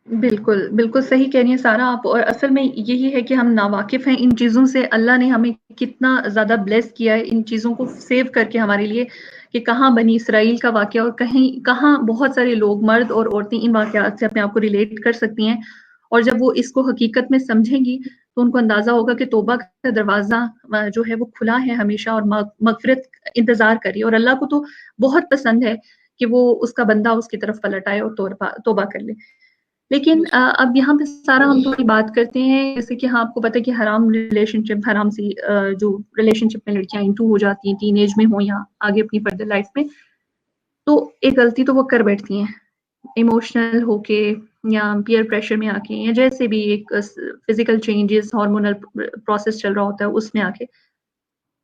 بالکل بالکل صحیح کہہ رہی ہیں سارا آپ، اور اصل میں یہی ہے کہ ہم ناواقف ہیں ان چیزوں سے۔ اللہ نے ہمیں کتنا زیادہ بلیس کیا ہے ان چیزوں کو سیو کر کے ہمارے لیے، کہ کہاں بنی اسرائیل کا واقعہ اور کہاں بہت سارے لوگ، مرد اور عورتیں ان واقعات سے اپنے آپ کو ریلیٹ کر سکتی ہیں، اور جب وہ اس کو حقیقت میں سمجھیں گی تو ان کو اندازہ ہوگا کہ توبہ کا دروازہ جو ہے وہ کھلا ہے ہمیشہ، اور مغفرت انتظار کری، اور اللہ کو تو بہت پسند ہے کہ وہ اس کا بندہ اس کی طرف پلٹ آئے اور توبہ کر لے۔ لیکن اب یہاں پہ سارا ہم تھوڑی بات کرتے ہیں، جیسے کہ ہاں آپ کو پتہ ہے کہ حرام ریلیشن شپ، حرام سی جو ریلیشن شپ میں لڑکیاں انٹو ہو جاتی ہیں ٹین ایج میں ہوں یا آگے اپنی فردر لائف میں، تو ایک غلطی تو وہ کر بیٹھتی ہیں ایموشنل ہو کے یا پیئر پریشر میں آ کے، یا جیسے بھی ایک فزیکل چینجز، ہارمونل پروسیس چل رہا ہوتا ہے اس میں آ کے۔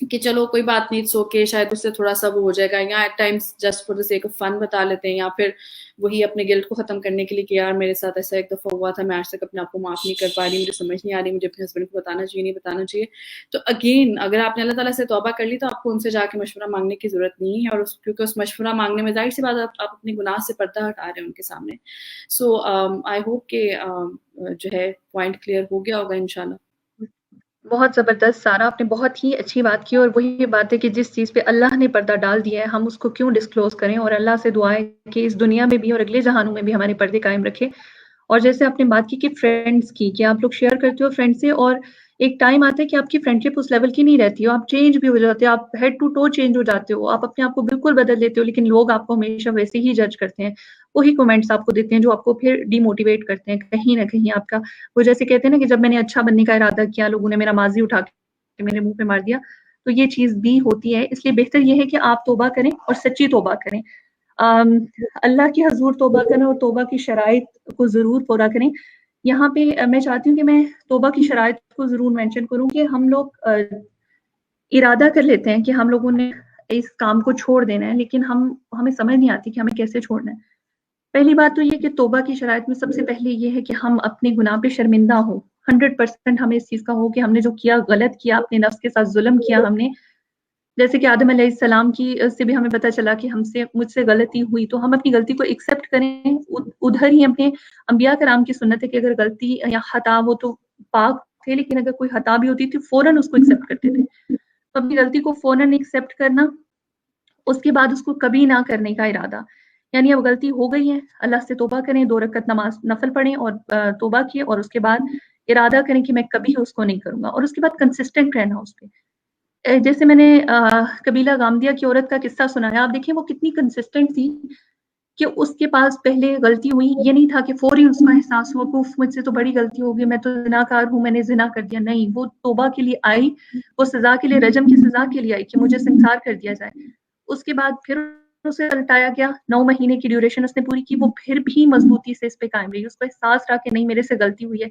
کہ چلو کوئی بات نہیں, سو کے شاید اس سے تھوڑا سا وہ ہو جائے گا, یا at times just for the sake of fun بتا لیتے ہیں, یا پھر وہی اپنے گلٹ کو ختم کرنے کے لیے کہ یار میرے ساتھ ایسا ایک دفعہ ہوا تھا, میں آج تک اپنے آپ کو معاف نہیں کر پا رہی, مجھے سمجھ نہیں آ رہی, مجھے اپنے ہسبینڈ کو بتانا چاہیے نہیں بتانا چاہیے. تو اگین اگر آپ نے اللہ تعالیٰ سے توبہ کر لی تو آپ کو ان سے جا کے مشورہ مانگنے کی ضرورت نہیں ہے, اور کیونکہ اس مشورہ مانگنے میں ظاہر سی بات آپ اپنے گناہ سے پردہ ہٹا رہے ہیں ان کے سامنے. سو آئی ہوپ کہ جو ہے پوائنٹ کلیئر ہو گیا ہوگا انشاءاللہ. بہت زبردست سارا, آپ نے بہت ہی اچھی بات کی, اور وہی بات ہے کہ جس چیز پہ اللہ نے پردہ ڈال دیا ہے ہم اس کو کیوں ڈسکلوز کریں, اور اللہ سے دعا ہے کہ اس دنیا میں بھی اور اگلے جہانوں میں بھی ہمارے پردے قائم رکھے. اور جیسے آپ نے بات کی کہ فرینڈس کی, کہ آپ لوگ شیئر کرتے ہو فرینڈ سے, اور ایک ٹائم آتا ہے کہ آپ کی فرینڈشپ اس لیول کی نہیں رہتی ہو, آپ چینج بھی ہو جاتے ہو, آپ ہیڈ ٹو ٹو چینج ہو جاتے ہو, آپ اپنے آپ کو بالکل بدل دیتے ہو, لیکن لوگ آپ کو ہمیشہ ویسے ہی جج کرتے ہیں, وہی کمنٹس آپ کو دیتے ہیں جو آپ کو پھر ڈی موٹیویٹ کرتے ہیں کہیں نہ کہیں. آپ کا وہ جیسے کہتے ہیں نا کہ جب میں نے اچھا بننے کا ارادہ کیا لوگوں نے میرا ماضی اٹھا کے میرے منہ پہ مار دیا, تو یہ چیز بھی ہوتی ہے. اس لیے بہتر یہ ہے کہ آپ توبہ کریں اور سچی توبہ کریں, اللہ کے حضور توبہ کریں, اور توبہ کی شرائط کو ضرور پورا کریں. یہاں پہ میں چاہتی ہوں کہ میں توبہ کی شرائط کو ضرور مینشن کروں, کہ ہم لوگ ارادہ کر لیتے ہیں کہ ہم لوگوں نے اس کام کو چھوڑ دینا ہے, لیکن ہمیں سمجھ نہیں آتی کہ ہمیں کیسے چھوڑنا ہے. پہلی بات تو یہ کہ توبہ کی شرائط میں سب سے پہلے یہ ہے کہ ہم اپنے گناہ پہ شرمندہ ہوں, 100% ہمیں اس چیز کا ہو کہ ہم نے جو کیا غلط کیا, اپنے نفس کے ساتھ ظلم کیا ہم نے. جیسے کہ آدم علیہ السلام کی سے بھی ہمیں پتہ چلا کہ مجھ سے غلطی ہوئی, تو ہم اپنی غلطی کو ایکسیپٹ کریں. ادھر ہی اپنے انبیاء کرام کی سنت ہے کہ اگر غلطی یا خطا ہو تو پاک تھے, لیکن اگر کوئی خطا بھی ہوتی تھی فوراً اس کو ایکسیپٹ کرتے تھے. تو اپنی غلطی کو فوراً ایکسیپٹ کرنا, اس کے بعد اس کو کبھی نہ کرنے کا ارادہ. یعنی اب غلطی ہو گئی ہے, اللہ سے توبہ کریں, 2 رکعت نماز نفل پڑھیں اور توبہ کیے, اور اس کے بعد ارادہ کریں کہ میں کبھی اس کو نہیں کروں گا, اور اس کے بعد کنسسٹنٹ رہنا اس پہ. جیسے میں نے قبیلہ غامدیہ کی عورت کا قصہ سنایا, آپ دیکھیں وہ کتنی کنسسٹنٹ تھی کہ اس کے پاس پہلے غلطی ہوئی, یہ نہیں تھا کہ فوری اس کا احساس ہوا کہ مجھ سے تو بڑی غلطی ہوگی, میں تو زناکار ہوں, میں نے زنا کر دیا. نہیں, وہ توبہ کے لیے آئی, وہ سزا کے لیے, رجم کی سزا کے لیے آئی کہ مجھے سنسار کر دیا جائے. اس کے بعد پھر اسے پلٹایا گیا, 9 مہینے کی ڈیوریشن اس نے پوری کی, وہ پھر بھی مضبوطی سے اس پہ قائم رہی. اس کو احساس رہا کہ نہیں میرے سے غلطی ہوئی ہے,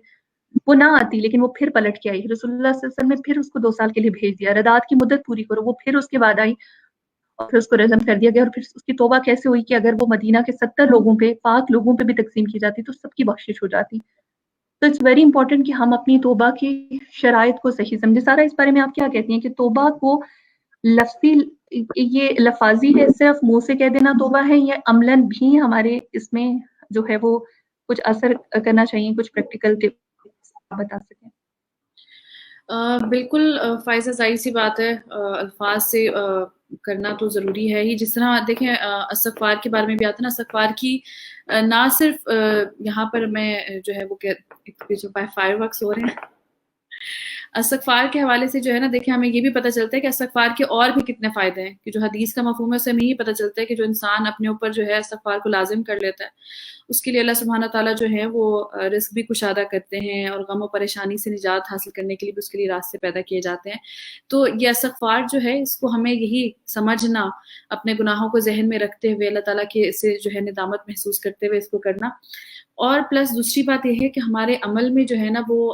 وہ نہ آتی, لیکن وہ پھر پلٹ کے آئی. رسول اللہ صلی اللہ علیہ وسلم نے پھر اس کو 2 سال کے لیے بھیج دیا, ردات کی مدت پوری کرو. وہ پھر اس کے بعد آئی, اور پھر اس کو رجم کر دیا گیا. اور پھر اس کی توبہ کیسے ہوئی کہ اگر وہ مدینہ کے 70 لوگوں پہ, پاک لوگوں پہ بھی تقسیم کی جاتی تو سب کی بخشش ہو جاتی. تو اٹس ویری امپورٹنٹ کہ ہم اپنی توبہ کی شرائط کو صحیح سمجھیں. سارا اس بارے میں آپ کیا کہتی ہیں کہ توبہ کو لفظی, یہ لفاظی ہے صرف منہ سے کہہ دینا توبہ ہے, یا عملاً بھی ہمارے اس میں جو ہے وہ کچھ اثر کرنا چاہیے, کچھ پریکٹیکل ٹپس آپ بتا سکیں؟ بالکل فائزہ, ظاہر سی بات ہے الفاظ سے کرنا تو ضروری ہے ہی. جس طرح دیکھیں استغفار کے بارے میں بھی آتا ہے نا, استغفار کی نہ صرف یہاں پر میں جو ہے وہ فائر ورکس ہو رہے ہیں, استغفار کے حوالے سے جو ہے نا, دیکھیں ہمیں یہ بھی پتہ چلتا ہے کہ استغفار کے اور بھی کتنے فائدے ہیں, کہ جو حدیث کا مفہوم ہے اسے ہمیں یہ پتہ چلتا ہے کہ جو انسان اپنے اوپر جو ہے استغفار کو لازم کر لیتا ہے, اس کے لیے اللہ سبحانہ تعالیٰ جو ہے وہ رزق بھی کشادہ کرتے ہیں, اور غم و پریشانی سے نجات حاصل کرنے کے لیے بھی اس کے لیے راستے پیدا کیے جاتے ہیں. تو یہ استغفار جو ہے, اس کو ہمیں یہی سمجھنا, اپنے گناہوں کو ذہن میں رکھتے ہوئے, اللہ تعالیٰ کے سے جو ہے ندامت محسوس کرتے ہوئے اس کو کرنا. اور پلس دوسری بات یہ ہے کہ ہمارے عمل میں جو ہے نا وہ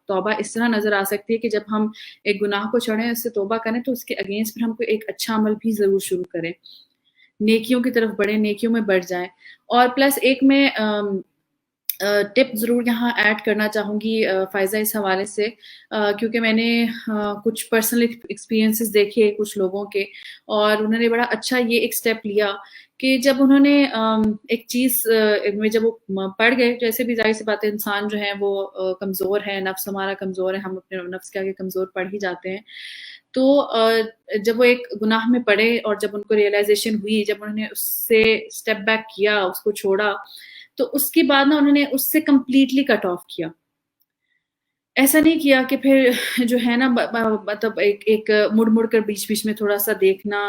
توبہ اس طرح نظر آ سکتی ہے کہ جب ہم ایک گناہ کو چھوڑیں, اس سے توبہ کریں, تو اس کے اگینسٹ پھر ہم کو ایک اچھا عمل بھی ضرور شروع کریں, نیکیوں کی طرف بڑھیں, نیکیوں میں بڑھ جائیں. اور پلس ایک میں ٹپ ضرور یہاں ایڈ کرنا چاہوں گی فائزہ اس حوالے سے, کیونکہ میں نے کچھ پرسنل ایکسپیرینسز دیکھے کچھ لوگوں کے, اور انہوں نے بڑا اچھا یہ ایک سٹیپ لیا کہ جب انہوں نے ایک چیز میں جب وہ پڑھ گئے, جیسے بھی ظاہر سی بات ہے انسان جو ہے وہ کمزور ہے, نفس ہمارا کمزور ہے, ہم اپنے نفس کے آگے کمزور پڑ ہی جاتے ہیں. تو جب وہ ایک گناہ میں پڑے اور جب ان کو ریئلائزیشن ہوئی, جب انہوں نے اس سے اسٹیپ بیک کیا, اس کو چھوڑا, تو اس کے بعد نا انہوں نے اس سے کمپلیٹلی کٹ آف کیا. ایسا نہیں کیا کہ پھر جو ہے نا مطلب ایک مڑ کر بیچ میں تھوڑا سا دیکھنا,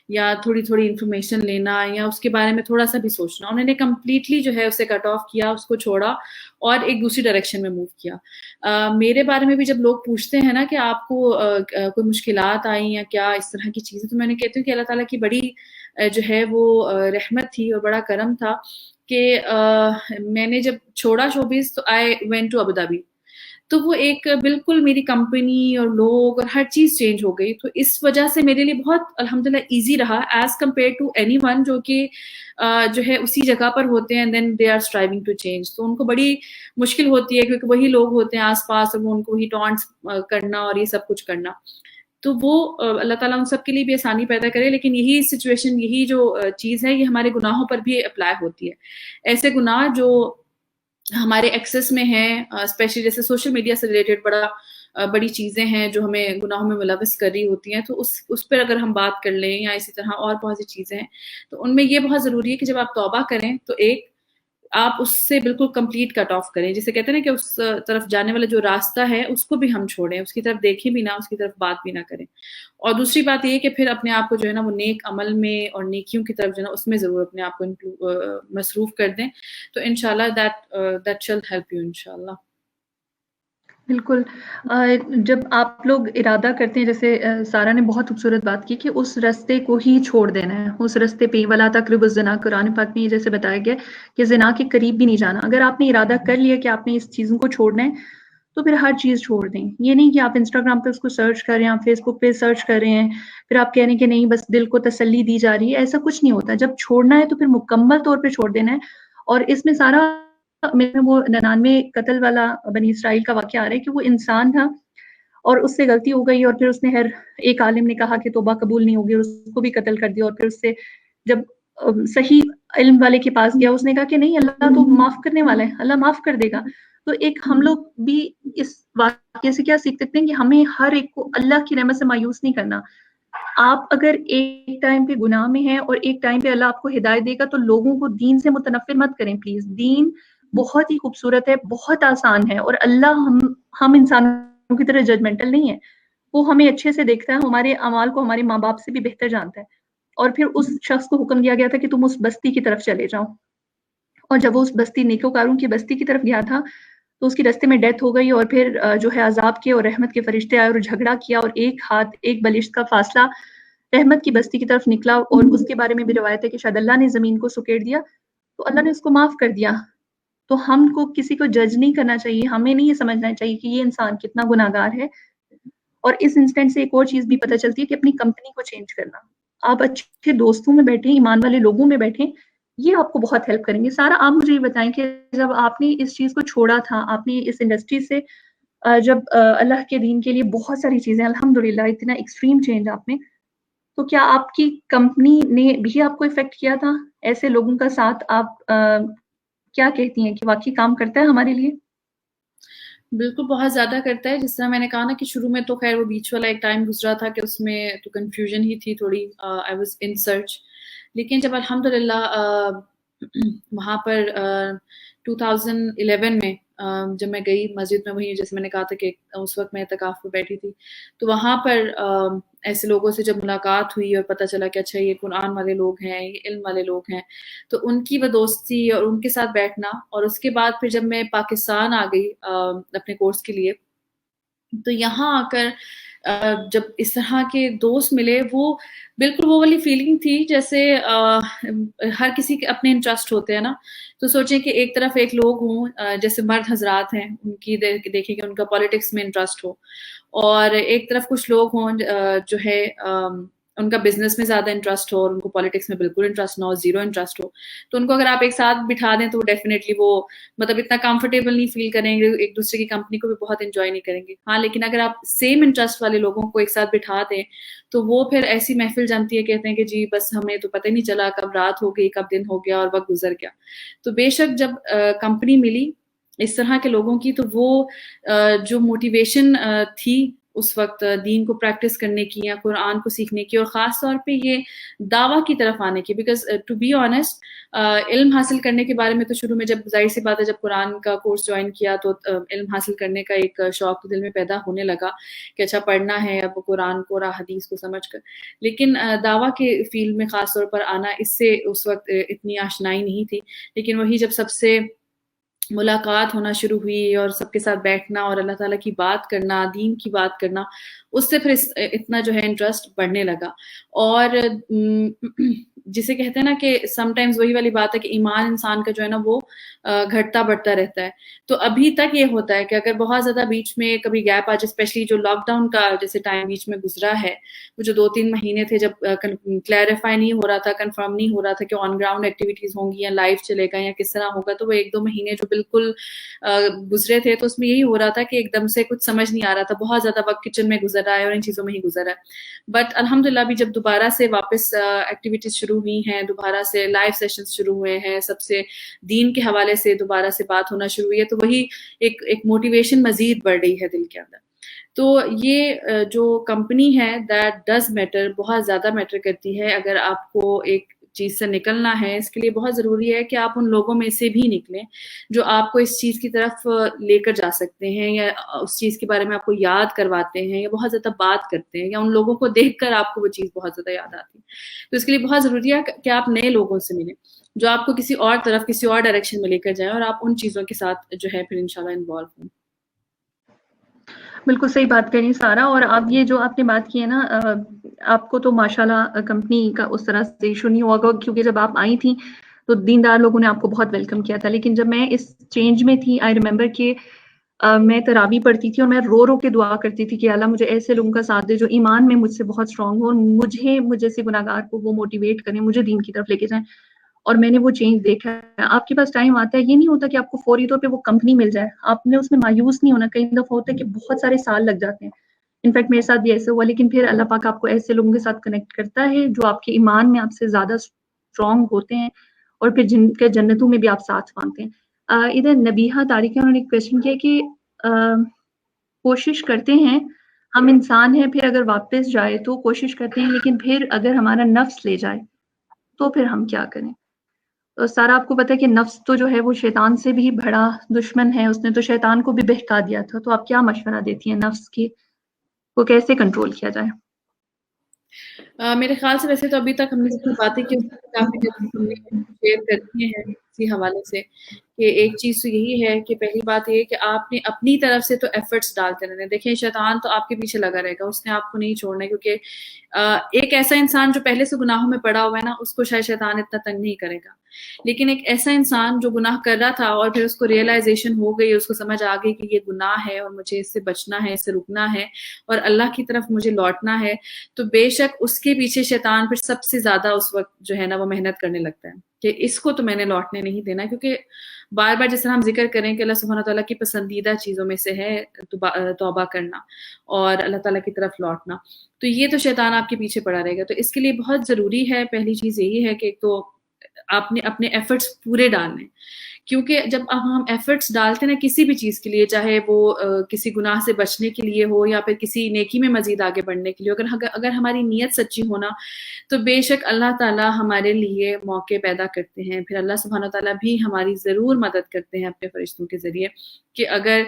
یا تھوڑی انفارمیشن لینا, یا اس کے بارے میں تھوڑا سا بھی سوچنا. انہوں نے کمپلیٹلی جو ہے اسے کٹ آف کیا, اس کو چھوڑا, اور ایک دوسری ڈائریکشن میں موو کیا. میرے بارے میں بھی جب لوگ پوچھتے ہیں نا کہ آپ کو کوئی مشکلات آئیں یا کیا اس طرح کی چیزیں, تو میں نے کہتی ہوں کہ اللہ تعالیٰ کی بڑی جو ہے وہ رحمت تھی اور بڑا کرم تھا کہ میں نے جب چھوڑا شوبز, تو I went to Abu Dhabi. تو وہ ایک بالکل میری کمپنی اور لوگ اور ہر چیز چینج ہو گئی. تو اس وجہ سے میرے لیے بہت الحمدللہ ایزی رہا as compare to any one جو کہ جو ہے اسی جگہ پر ہوتے ہیں then they are striving to change. تو ان کو بڑی مشکل ہوتی ہے کیونکہ وہی لوگ ہوتے ہیں آس پاس اور وہ ان کو وہی ٹانٹس کرنا اور یہ سب کچھ کرنا. تو وہ اللہ تعالیٰ ان سب کے لیے بھی آسانی پیدا کرے. لیکن یہی سچویشن, یہی جو چیز ہے یہ ہمارے گناہوں پر بھی اپلائی ہوتی ہے. ایسے گناہ جو ہمارے ایکسس میں ہیں, اسپیشلی جیسے سوشل میڈیا سے ریلیٹڈ بڑی چیزیں ہیں جو ہمیں گناہوں میں ملوث کر رہی ہوتی ہیں, تو اس پر اگر ہم بات کر لیں, یا اسی طرح اور بہت سی چیزیں ہیں, تو ان میں یہ بہت ضروری ہے کہ جب آپ توبہ کریں تو ایک آپ اس سے بالکل کمپلیٹ کٹ آف کریں. جسے کہتے ہیں نا کہ اس طرف جانے والا جو راستہ ہے اس کو بھی ہم چھوڑیں, اس کی طرف دیکھیں بھی نہ, اس کی طرف بات بھی نہ کریں. اور دوسری بات یہ کہ پھر اپنے آپ کو جو ہے نا وہ نیک عمل میں اور نیکیوں کی طرف جو ہے نا اس میں ضرور اپنے آپ کو مصروف کر دیں. تو انشاءاللہ that shall help you انشاءاللہ. بالکل. جب آپ لوگ ارادہ کرتے ہیں, جیسے سارا نے بہت خوبصورت بات کی کہ اس راستے کو ہی چھوڑ دینا ہے, اس راستے پہ ولا تقربوا الزنا, قرآن پاک میں جیسے بتایا گیا کہ زنا کے قریب بھی نہیں جانا. اگر آپ نے ارادہ کر لیا کہ آپ نے اس چیزوں کو چھوڑنا ہے تو پھر ہر چیز چھوڑ دیں. یہ نہیں کہ آپ انسٹاگرام پہ اس کو سرچ کر رہے ہیں, آپ فیس بک پہ سرچ کر رہے ہیں, پھر آپ کہہ رہے ہیں کہ نہیں بس دل کو تسلی دی جا رہی ہے. ایسا کچھ نہیں ہوتا. جب چھوڑنا ہے تو پھر مکمل طور پہ چھوڑ دینا ہے. اور اس میں سارا میں وہ 99 قتل والا بنی اسرائیل کا واقعہ آ رہا ہے کہ وہ انسان تھا اور اس سے غلطی ہو گئی, اور پھر اس نے ہر ایک عالم نے کہا کہ توبہ قبول نہیں ہوگی, اور اس کو بھی قتل کر دیا. اور پھر اس سے جب صحیح علم والے کے پاس گیا, اس نے کہا کہ نہیں اللہ تو معاف کرنے والا ہے, اللہ معاف کر دے گا. تو ایک ہم لوگ بھی اس واقعے سے کیا سیکھ سکتے ہیں کہ ہمیں ہر ایک کو اللہ کی رحمت سے مایوس نہیں کرنا. آپ اگر ایک ٹائم پہ گناہ میں ہیں اور ایک ٹائم پہ اللہ آپ کو ہدایت دے گا تو لوگوں کو دین سے متنفر مت کریں پلیز. دین بہت ہی خوبصورت ہے, بہت آسان ہے, اور اللہ ہم انسانوں کی طرح ججمنٹل نہیں ہے. وہ ہمیں اچھے سے دیکھتا ہے, ہمارے اعمال کو ہمارے ماں باپ سے بھی بہتر جانتا ہے. اور پھر اس شخص کو حکم دیا گیا تھا کہ تم اس بستی کی طرف چلے جاؤ, اور جب وہ اس بستی نیکوکاروں کی بستی کی طرف گیا تھا تو اس کی رستے میں ڈیتھ ہو گئی. اور پھر جو ہے عذاب کے اور رحمت کے فرشتے آئے اور جھگڑا کیا, اور ایک ہاتھ ایک بلشت کا فاصلہ رحمت کی بستی کی طرف نکلا, اور اس کے بارے میں بھی روایت ہے کہ شاید اللہ نے زمین کو سکیڑ دیا تو اللہ نے اس کو معاف کر دیا. تو ہم کو کسی کو جج نہیں کرنا چاہیے, ہمیں نہیں یہ سمجھنا چاہیے کہ یہ انسان کتنا گناہگار ہے. اور اس انسٹنٹ سے ایک اور چیز بھی پتہ چلتی ہے کہ اپنی کمپنی کو چینج کرنا. آپ اچھے دوستوں میں بیٹھیں, ایمان والے لوگوں میں بیٹھیں, یہ آپ کو بہت ہیلپ کریں گے. سارا آپ مجھے یہ بتائیں کہ جب آپ نے اس چیز کو چھوڑا تھا, آپ نے اس انڈسٹری سے جب اللہ کے دین کے لیے بہت ساری چیزیں الحمدللہ اتنا ایکسٹریم چینج آپ نے, تو کیا آپ کی کمپنی نے بھی آپ کو افیکٹ کیا تھا؟ ایسے لوگوں کا ساتھ آپ کیا کہتی ہیں کہ واقعی کام کرتا ہے ہمارے لیے؟ بالکل بہت زیادہ کرتا ہے. جس طرح میں نے کہا نا کہ شروع میں تو خیر وہ بیچ والا ایک ٹائم گزرا تھا کہ اس میں تو کنفیوژن ہی تھی تھوڑی, آئی واز ان سرچ. لیکن جب الحمدللہ وہاں پر 2011 میں جب میں گئی مسجد میں, وہیں جیسے میں نے کہا تھا کہ اس وقت میں اعتکاف پہ بیٹھی تھی, تو وہاں پر ایسے لوگوں سے جب ملاقات ہوئی اور پتہ چلا کہ اچھا یہ قرآن والے لوگ ہیں, یہ علم والے لوگ ہیں, تو ان کی وہ دوستی اور ان کے ساتھ بیٹھنا. اور اس کے بعد پھر جب میں پاکستان آ گئی اپنے کورس کے لیے, تو یہاں آ کر جب اس طرح کے دوست ملے, وہ بالکل وہ والی فیلنگ تھی جیسے ہر کسی کے اپنے انٹرسٹ ہوتے ہیں نا. تو سوچیں کہ ایک طرف ایک لوگ ہوں جیسے مرد حضرات ہیں, ان کی دیکھیں کہ ان کا پالیٹکس میں انٹرسٹ ہو, اور ایک طرف کچھ لوگ ہوں جو ہے ان کا بزنس میں زیادہ انٹرسٹ ہو اور ان کو پالیٹکس میں بالکل انٹرسٹ نہ ہو, زیرو انٹرسٹ ہو. تو ان کو اگر آپ ایک ساتھ بٹھا دیں تو وہ ڈیفینیٹلی وہ مطلب اتنا کمفرٹیبل نہیں فیل کریں گے, ایک دوسرے کی کمپنی کو بھی بہت انجوائے نہیں کریں گے. ہاں لیکن اگر آپ سیم انٹرسٹ والے لوگوں کو ایک ساتھ بٹھا دیں تو وہ پھر ایسی محفل جمتی ہے, کہتے ہیں کہ جی بس ہمیں تو پتہ ہی نہیں چلا کب رات ہو گئی, کب دن ہو گیا اور وقت گزر گیا. تو بے شک جب کمپنی ملی اس طرح کے لوگوں کی, تو وہ جو موٹیویشن تھی اس وقت دین کو پریکٹس کرنے کی یا قرآن کو سیکھنے کی, اور خاص طور پہ یہ دعویٰ کی طرف آنے کی, بیکاز ٹو بی آنیسٹ علم حاصل کرنے کے بارے میں تو شروع میں جب ظاہر سی بات ہے جب قرآن کا کورس جوائن کیا تو علم حاصل کرنے کا ایک شوق دل میں پیدا ہونے لگا کہ اچھا پڑھنا ہے اب قرآن کو اور حدیث کو سمجھ کر. لیکن دعویٰ کے فیلڈ میں خاص طور پر آنا, اس سے اس وقت اتنی آشنائی نہیں تھی. لیکن وہی جب سب سے ملاقات ہونا شروع ہوئی اور سب کے ساتھ بیٹھنا اور اللہ تعالیٰ کی بات کرنا, دین کی بات کرنا, اس سے پھر اتنا جو ہے انٹرسٹ بڑھنے لگا. اور جسے کہتے ہیں نا کہ سم ٹائمز وہی والی بات ہے کہ ایمان انسان کا جو ہے نا وہ گھٹتا بڑھتا رہتا ہے. تو ابھی تک یہ ہوتا ہے کہ اگر بہت زیادہ بیچ میں کبھی گیپ آ جائے، اسپیشلی جو لاک ڈاؤن کا جیسے ٹائم بیچ میں گزرا ہے، وہ جو 2-3 مہینے تھے جب کلیریفائی نہیں ہو رہا تھا، کنفرم نہیں ہو رہا تھا کہ آن گراؤنڈ ایکٹیویٹیز ہوں گی یا لائف چلے گا یا کس طرح ہوگا، تو وہ 1-2 مہینے جو بالکل گزرے تھے تو اس میں یہی ہو رہا تھا کہ ایک دم سے کچھ سمجھ نہیں آ رہا تھا، بہت زیادہ وقت کچن میں گزر رہا ہے اور ان چیزوں میں ہی گزر رہا ہے. بٹ الحمدللہ ابھی جب دوبارہ سے واپس ایکٹیویٹیز شروع ہوئی ہیں، دوبارہ سے لائیو سیشنز شروع ہوئے ہیں، سب سے دین کے حوالے سے دوبارہ سے بات ہونا شروع ہوئی ہے، تو وہی ایک موٹیویشن مزید بڑھ رہی ہے دل کے اندر. تو یہ جو کمپنی ہے دیٹ ڈز میٹر، بہت زیادہ میٹر کرتی ہے. اگر آپ کو ایک چیز سے نکلنا ہے، اس کے لیے بہت ضروری ہے کہ آپ ان لوگوں میں سے بھی نکلیں جو آپ کو اس چیز کی طرف لے کر جا سکتے ہیں، یا اس چیز کے بارے میں آپ کو یاد کرواتے ہیں، یا بہت زیادہ بات کرتے ہیں، یا ان لوگوں کو دیکھ کر آپ کو وہ چیز بہت زیادہ یاد آتی ہے. تو اس کے لیے بہت ضروری ہے کہ آپ نئے لوگوں سے ملیں جو آپ کو کسی اور طرف، کسی اور ڈائریکشن میں لے کر جائیں، اور آپ ان چیزوں کے ساتھ جو ہے پھر انشاءاللہ انوالو ہوں. بالکل صحیح بات کری سارا. اور اب یہ جو آپ نے بات کی ہے نا، آپ کو تو ماشاءاللہ کمپنی کا اس طرح سے ایشو نہیں ہوا گا، کیونکہ جب آپ آئی تھیں تو دیندار لوگوں نے آپ کو بہت ویلکم کیا تھا. لیکن جب میں اس چینج میں تھی، آئی ریمبر کہ میں تراویح پڑھتی تھی اور میں رو رو کے دعا کرتی تھی کہ اللہ مجھے ایسے لوگوں کا ساتھ دے جو ایمان میں مجھ سے بہت اسٹرانگ ہو، اور مجھے سے گناہگار کو وہ موٹیویٹ کریں، مجھے دین کی طرف لے کے جائیں. اور میں نے وہ چینج دیکھا ہے. آپ کے پاس ٹائم آتا ہے، یہ نہیں ہوتا کہ آپ کو فوری طور پہ وہ کمپنی مل جائے، آپ نے اس میں مایوس نہیں ہونا. کئی دفعہ ہوتا ہے کہ بہت سارے سال لگ جاتے ہیں، انفیکٹ میرے ساتھ بھی ایسے ہوا. لیکن پھر اللہ پاک آپ کو ایسے لوگوں کے ساتھ کنیکٹ کرتا ہے جو آپ کے ایمان میں آپ سے زیادہ اسٹرانگ ہوتے ہیں، اور پھر جن کے جنتوں میں بھی آپ ساتھ مانگتے ہیں. ادھر نبیہہ طارق انہوں نے ایک کویشچن کیا کہ کوشش کرتے ہیں، ہم انسان ہیں، پھر اگر واپس جائے تو کوشش کرتے ہیں، لیکن پھر اگر ہمارا نفس لے جائے تو پھر ہم کیا کریں؟ سارا آپ کو پتا ہے کہ نفس تو جو ہے وہ شیطان سے بھی بڑا دشمن ہے، اس نے تو شیطان کو بھی بہکا دیا تھا. تو آپ کیا مشورہ دیتی ہیں نفس کی کو کیسے کنٹرول کیا جائے؟ میرے خیال سے ویسے تو ابھی تک ہم نے جتنی باتیں کی کافی ہم نے شیئر کرتی ہیں اسی حوالے سے کہ ایک چیز تو یہی ہے کہ پہلی بات یہ کہ آپ نے اپنی طرف سے تو ایفرٹس ڈالتے رہنے. دیکھیں شیطان تو آپ کے پیچھے لگا رہے گا، اس نے آپ کو نہیں چھوڑنا ہے، کیونکہ ایک ایسا انسان جو پہلے سے گناہوں میں پڑا ہوا ہے نا، اس کو شاید شیطان اتنا تنگ نہیں کرے گا. لیکن ایک ایسا انسان جو گناہ کر رہا تھا اور پھر اس کو ریئلائزیشن ہو گئی، اس کو سمجھ آ گئی کہ یہ گناہ ہے اور مجھے اس سے بچنا ہے، اس سے رکنا ہے اور اللہ کی طرف مجھے لوٹنا ہے، تو بے شک اس کے پیچھے شیطان پھر سب سے زیادہ اس وقت جو ہے نا وہ محنت کرنے لگتا ہے کہ اس کو تو میں نے لوٹنے نہیں دینا. کیونکہ بار بار جس طرح ہم ذکر کریں کہ اللہ سبحانہ تعالیٰ کی پسندیدہ چیزوں میں سے ہے توبہ کرنا اور اللہ تعالیٰ کی طرف لوٹنا، تو یہ تو شیطان آپ کے پیچھے پڑا رہے گا. تو اس کے لیے بہت ضروری ہے، پہلی چیز یہی ہے کہ ایک تو آپ نے اپنے ایفرٹس پورے ڈالنے، کیونکہ جب ہم ایفرٹس ڈالتے ہیں نا کسی بھی چیز کے لیے، چاہے وہ کسی گناہ سے بچنے کے لیے ہو یا پھر کسی نیکی میں مزید آگے بڑھنے کے لیے، اگر ہماری نیت سچی ہونا تو بے شک اللہ تعالیٰ ہمارے لیے موقع پیدا کرتے ہیں. پھر اللہ سبحانہ تعالیٰ بھی ہماری ضرور مدد کرتے ہیں اپنے فرشتوں کے ذریعے کہ اگر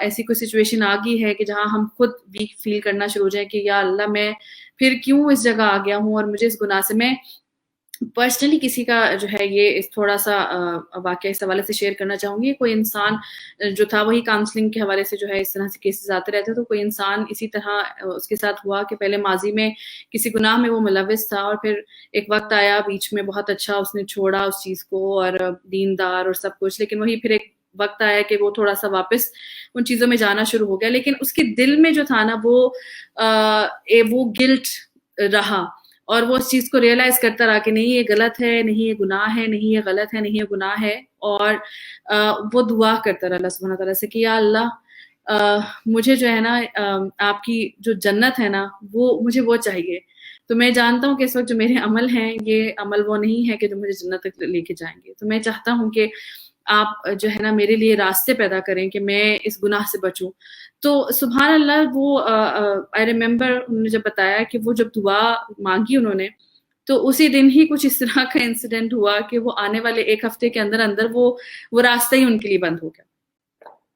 ایسی کوئی سچویشن آ گئی ہے کہ جہاں ہم خود ویک فیل کرنا شروع ہو جائیں کہ یا اللہ میں پھر کیوں اس جگہ آ گیا ہوں اور مجھے اس گناہ سے. میں پرسنلی کسی کا جو ہے یہ تھوڑا سا واقعہ اس حوالے سے شیئر کرنا چاہوں گی. کوئی انسان جو تھا، وہی کاؤنسلنگ کے حوالے سے جو ہے اس طرح سے کیسز آتے رہتے، تو کوئی انسان اسی طرح اس کے ساتھ ہوا کہ پہلے ماضی میں کسی گناہ میں وہ ملوث تھا اور پھر ایک وقت آیا بیچ میں بہت اچھا اس نے چھوڑا اس چیز کو اور دیندار اور سب کچھ، لیکن وہی پھر ایک وقت آیا کہ وہ تھوڑا سا واپس ان چیزوں میں جانا شروع ہو گیا. لیکن اس کے دل میں جو تھا نا وہ گلٹ رہا اور وہ اس چیز کو ریئلائز کرتا رہا کہ نہیں یہ غلط ہے، نہیں یہ گناہ ہے، نہیں یہ غلط ہے، نہیں یہ گناہ ہے. اور وہ دعا کرتا رہا اللہ سبحانہ تعالیٰ سے کہ یا اللہ مجھے جو ہے نا آپ کی جو جنت ہے نا مجھے وہ چاہیے. تو میں جانتا ہوں کہ اس وقت جو میرے عمل ہیں یہ عمل وہ نہیں ہے کہ جو مجھے جنت تک لے کے جائیں گے. تو میں چاہتا ہوں کہ آپ جو ہے نا میرے لیے راستے پیدا کریں کہ میں اس گناہ سے بچوں. تو سبحان اللہ وہ آئی ریممبر انہوں نے جب بتایا کہ وہ جب دعا مانگی انہوں نے، تو اسی دن ہی کچھ اس طرح کا انسیڈنٹ ہوا کہ وہ آنے والے 1 ہفتے کے اندر اندر وہ راستہ ہی ان کے لیے بند ہو گیا،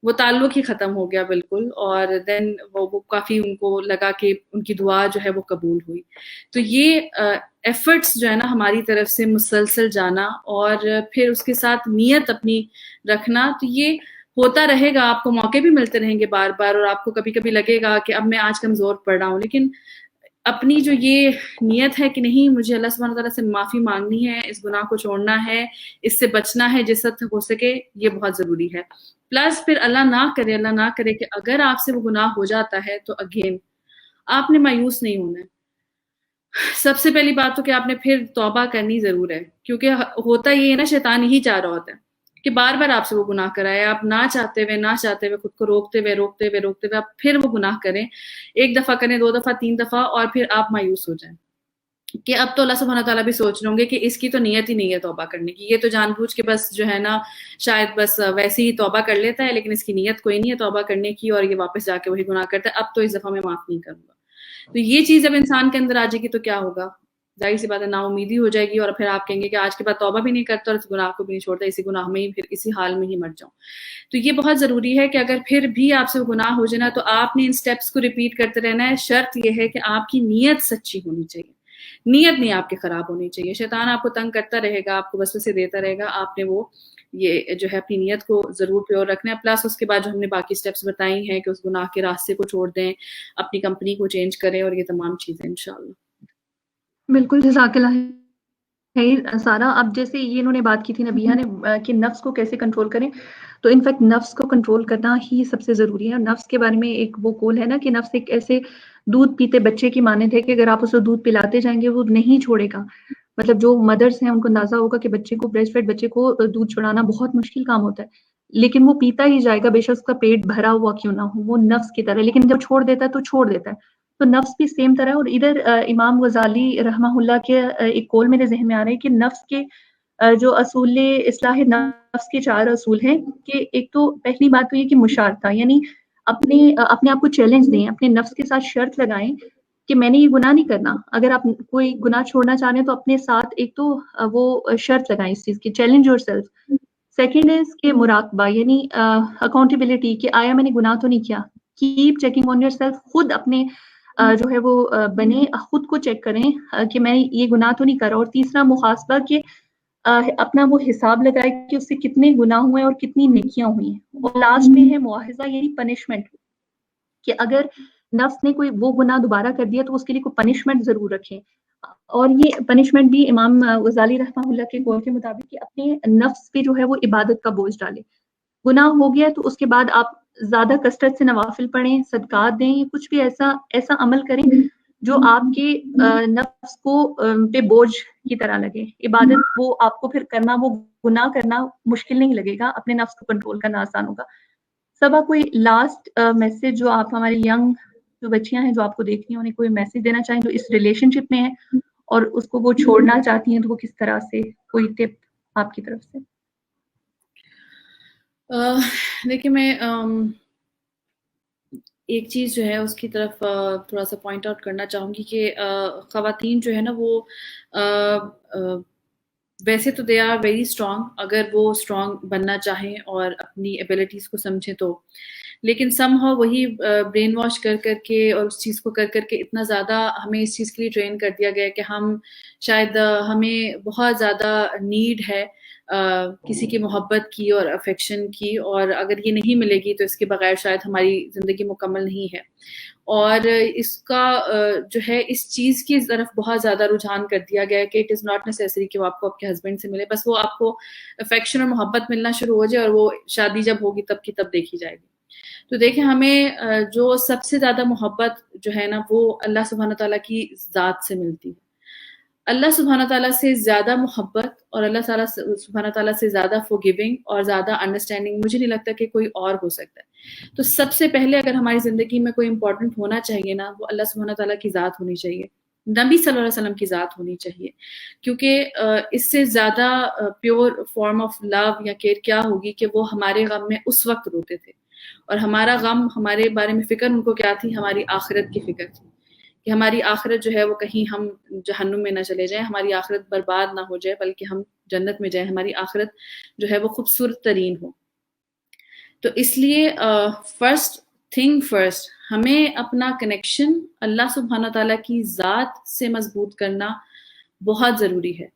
وہ تعلق ہی ختم ہو گیا بالکل. اور دین وہ کافی ان کو لگا کہ ان کی دعا جو ہے وہ قبول ہوئی. تو یہ ایفرٹس جو ہے نا ہماری طرف سے مسلسل جانا اور پھر اس کے ساتھ نیت اپنی رکھنا، تو یہ ہوتا رہے گا. آپ کو موقع بھی ملتے رہیں گے بار بار، اور آپ کو کبھی کبھی لگے گا کہ اب میں آج کمزور پڑ رہا ہوں، لیکن اپنی جو یہ نیت ہے کہ نہیں مجھے اللہ سبحانہ تعالیٰ سے معافی مانگنی ہے، اس گناہ کو چھوڑنا ہے، اس سے بچنا ہے جس حد تک ہو سکے، یہ بہت ضروری ہے. پلس پھر اللہ نہ کرے کہ اگر آپ سے وہ گناہ ہو جاتا ہے تو اگین آپ نے مایوس نہیں ہونا ہے. سب سے پہلی بات تو کہ آپ نے پھر توبہ کرنی ضرور ہے، کیونکہ ہوتا یہ ہے نا، شیطان یہی چاہ رہا ہوتا ہے کہ بار بار آپ سے وہ گناہ کرائے، آپ نہ چاہتے ہوئے خود کو روکتے ہوئے آپ پھر وہ گناہ کریں، ایک دفعہ کریں، 2 دفعہ، 3 دفعہ، اور پھر آپ مایوس ہو جائیں کہ اب تو اللہ سبحانہ تعالیٰ بھی سوچ رہے ہوں گے کہ اس کی تو نیت ہی نہیں ہے توبہ کرنے کی، یہ تو جان بوجھ کے بس جو ہے نا شاید بس ویسے ہی توبہ کر لیتا ہے، لیکن اس کی نیت کوئی نہیں ہے توبہ کرنے کی، اور یہ واپس جا کے وہی گناہ کرتا ہے، اب تو اس دفعہ میں معاف نہیں کروں گا. تو یہ چیز جب انسان کے اندر آ جائے گی تو کیا ہوگا؟ ظاہر سی بات ہے، نا امیدی ہو جائے گی، اور پھر آپ کہیں گے کہ آج کے بعد توبہ بھی نہیں کرتا اور اس گناہ کو بھی نہیں چھوڑتا، اسی گناہ میں ہی پھر اسی حال میں ہی مر جاؤں. تو یہ بہت ضروری ہے کہ اگر پھر بھی آپ سے گناہ ہو جائے نا تو آپ نے ان سٹیپس کو ریپیٹ کرتے رہنا ہے. شرط یہ ہے کہ آپ کی نیت سچی ہونی چاہیے، نیت نہیں آپ کی خراب ہونی چاہیے. شیطان آپ کو تنگ کرتا رہے گا، آپ کو وسوسے دیتا رہے گا، آپ نے وہ یہ جو ہے اپنی نیت کو ضرور پیور رکھنا ہے. پلس اس کے بعد جو ہم نے باقی سٹیپس بتائی ہیں کہ اس گناہ کے راستے کو چھوڑ دیں، اپنی کمپنی کو چینج کریں، اور یہ تمام چیزیں انشاءاللہ. بالکل، جزاک اللہ خیر سارا. اب جیسے یہ انہوں نے بات کی تھی نبیہ نے کہ نفس کو کیسے کنٹرول کریں، تو انفیکٹ نفس کو کنٹرول کرنا ہی سب سے ضروری ہے. نفس کے بارے میں ایک وہ قول ہے نا کہ نفس ایک ایسے دودھ پیتے بچے کی مانند ہے کہ اگر آپ اسے دودھ پلاتے جائیں گے وہ نہیں چھوڑے گا. مطلب جو مدرس ہیں ان کو اندازہ ہوگا کہ بچے کو بریسٹ فیڈ بچے کو دودھ چھڑانا بہت مشکل کام ہوتا ہے، لیکن وہ پیتا ہی جائے گا بے شک اس کا پیٹ بھرا ہوا کیوں نہ ہو. وہ نفس کی طرح، لیکن جب چھوڑ دیتا ہے تو چھوڑ دیتا ہے. تو نفس بھی سیم طرح ہے. اور ادھر امام غزالی رحمہ اللہ کے ایک قول میرے ذہن میں آ رہا ہے کہ نفس کے جو اصول اصلاح نفس کے 4 اصول ہیں کہ ایک تو پہلی بات تو یہ کہ مشارطہ، یعنی اپنے آپ کو چیلنج دیں، اپنے نفس کے ساتھ شرط لگائیں کہ میں نے یہ گناہ نہیں کرنا. اگر آپ کوئی گناہ چھوڑنا چاہ رہے ہیں تو اپنے ساتھ ایک تو وہ شرط لگائیں اس چیز کی، challenge your self. Second is کہ مراقبہ، یعنی اکاؤنٹیبلٹی کہ آیا میں نے گناہ تو نہیں کیا. Keep checking on your self, خود اپنے جو ہے وہ بنے، خود کو چیک کریں کہ میں یہ گناہ تو نہیں کر رہا. اور تیسرا محاسبہ کہ اپنا وہ حساب لگائے کہ اس سے کتنے گناہ ہوئے اور کتنی نیکیاں ہوئی ہیں. اور لاسٹ میں ہے مواخذہ، یعنی پنشمنٹ، کہ اگر نفس نے کوئی وہ گناہ دوبارہ کر دیا تو اس کے لیے کوئی پنشمنٹ ضرور رکھیں. اور یہ پنشمنٹ بھی امام غزالی رحمہ اللہ کے قول کے مطابق کہ اپنے نفس پہ جو ہے وہ عبادت کا بوجھ ڈالے. گناہ ہو گیا تو اس کے بعد آپ زیادہ کثرت سے نوافل پڑھیں، صدقات دیں، یا کچھ بھی ایسا عمل کریں جو آپ کے نفس کو پہ بوجھ کی طرح لگے. عبادت وہ آپ کو پھر کرنا، وہ گناہ کرنا مشکل نہیں لگے گا، اپنے نفس کو کنٹرول کرنا آسان ہوگا. سبا کوئی لاسٹ میسج جو آپ ہمارے ینگ جو بچیاں ہیں جو آپ کو دیکھ رہی ہیں انہیں کوئی میسج دینا چاہیں جو اس ریلیشن شپ میں ہے اور اس کو وہ چھوڑنا چاہتی ہیں، تو وہ کس طرح سے، کوئی ٹپ آپ کی طرف سے؟ دیکھیں میں ایک چیز جو ہے اس کی طرف تھوڑا سا پوائنٹ آؤٹ کرنا چاہوں گی کہ خواتین جو ہے نا وہ ویسے تو دے آر ویری اسٹرانگ اگر وہ اسٹرانگ بننا چاہیں اور اپنی ایبیلٹیز کو سمجھیں تو، لیکن سم ہاؤ وہی برین واش کر کے اور اس چیز کو کر کے اتنا زیادہ ہمیں اس چیز کے لیے ٹرین کر دیا گیا کہ ہم شاید ہمیں بہت زیادہ نیڈ ہے کسی کی محبت کی اور افیکشن کی، اور اگر یہ نہیں ملے گی تو اس کے بغیر شاید ہماری زندگی مکمل نہیں ہے. اور اس کا جو ہے اس چیز کی طرف بہت زیادہ رجحان کر دیا گیا ہے کہ اٹ از ناٹ نیسیسری کہ وہ آپ کو آپ کے ہسبینڈ سے ملے، بس وہ آپ کو افیکشن اور محبت ملنا شروع ہو جائے اور وہ شادی جب ہوگی تب کی تب دیکھی جائے گی. تو دیکھیں ہمیں جو سب سے زیادہ محبت جو ہے نا وہ اللہ سبحانہ تعالیٰ کی ذات سے ملتی ہے. اللہ سبحانہ تعالیٰ سے زیادہ محبت اور اللہ تعالیٰ سبحانہ تعالیٰ سے زیادہ forgiving اور زیادہ انڈرسٹینڈنگ مجھے نہیں لگتا کہ کوئی اور ہو سکتا ہے. تو سب سے پہلے اگر ہماری زندگی میں کوئی امپورٹنٹ ہونا چاہیے نا وہ اللہ سبحانہ تعالیٰ کی ذات ہونی چاہیے، نبی صلی اللہ علیہ وسلم کی ذات ہونی چاہیے، کیونکہ اس سے زیادہ پیور فارم آف لو یا کیئر کیا ہوگی کہ وہ ہمارے غم میں اس وقت روتے تھے، اور ہمارا غم، ہمارے بارے میں فکر ان کو کیا تھی؟ ہماری آخرت کی فکر تھی کہ ہماری آخرت جو ہے وہ کہیں ہم جہنم میں نہ چلے جائیں، ہماری آخرت برباد نہ ہو جائے بلکہ ہم جنت میں جائیں، ہماری آخرت جو ہے وہ خوبصورت ترین ہو. تو اس لیے فرسٹ تھنگ فرسٹ ہمیں اپنا کنیکشن اللہ سبحانہ تعالیٰ کی ذات سے مضبوط کرنا بہت ضروری ہے.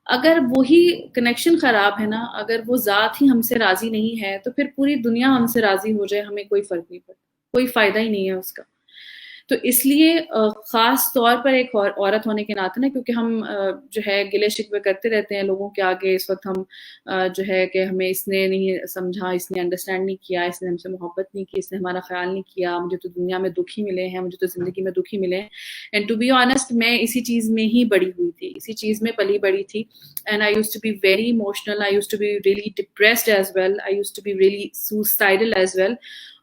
اگر وہی کنیکشن خراب ہے نا، اگر وہ ذات ہی ہم سے راضی نہیں ہے تو پھر پوری دنیا ہم سے راضی ہو جائے ہمیں کوئی فرق نہیں پڑتا، کوئی فائدہ ہی نہیں ہے اس کا. تو اس لیے خاص طور پر ایک عورت ہونے کے ناطے نا، کیونکہ ہم جو ہے گلے شکوے کرتے رہتے ہیں لوگوں کے آگے، اس وقت ہم جو ہے کہ ہمیں اس نے نہیں سمجھا، اس نے انڈرسٹینڈ نہیں کیا، اس نے ہم سے محبت نہیں کی، اس نے ہمارا خیال نہیں کیا، مجھے تو دنیا میں دکھ ہی ملے ہیں، مجھے تو زندگی میں دکھ ہی ملے ہیں. اینڈ ٹو بی آنیسٹ میں اسی چیز میں ہی بڑی ہوئی تھی، اسی چیز میں پلی بڑی تھی. And I used to be very emotional, I used to be really depressed as well, I used to be really suicidal as well.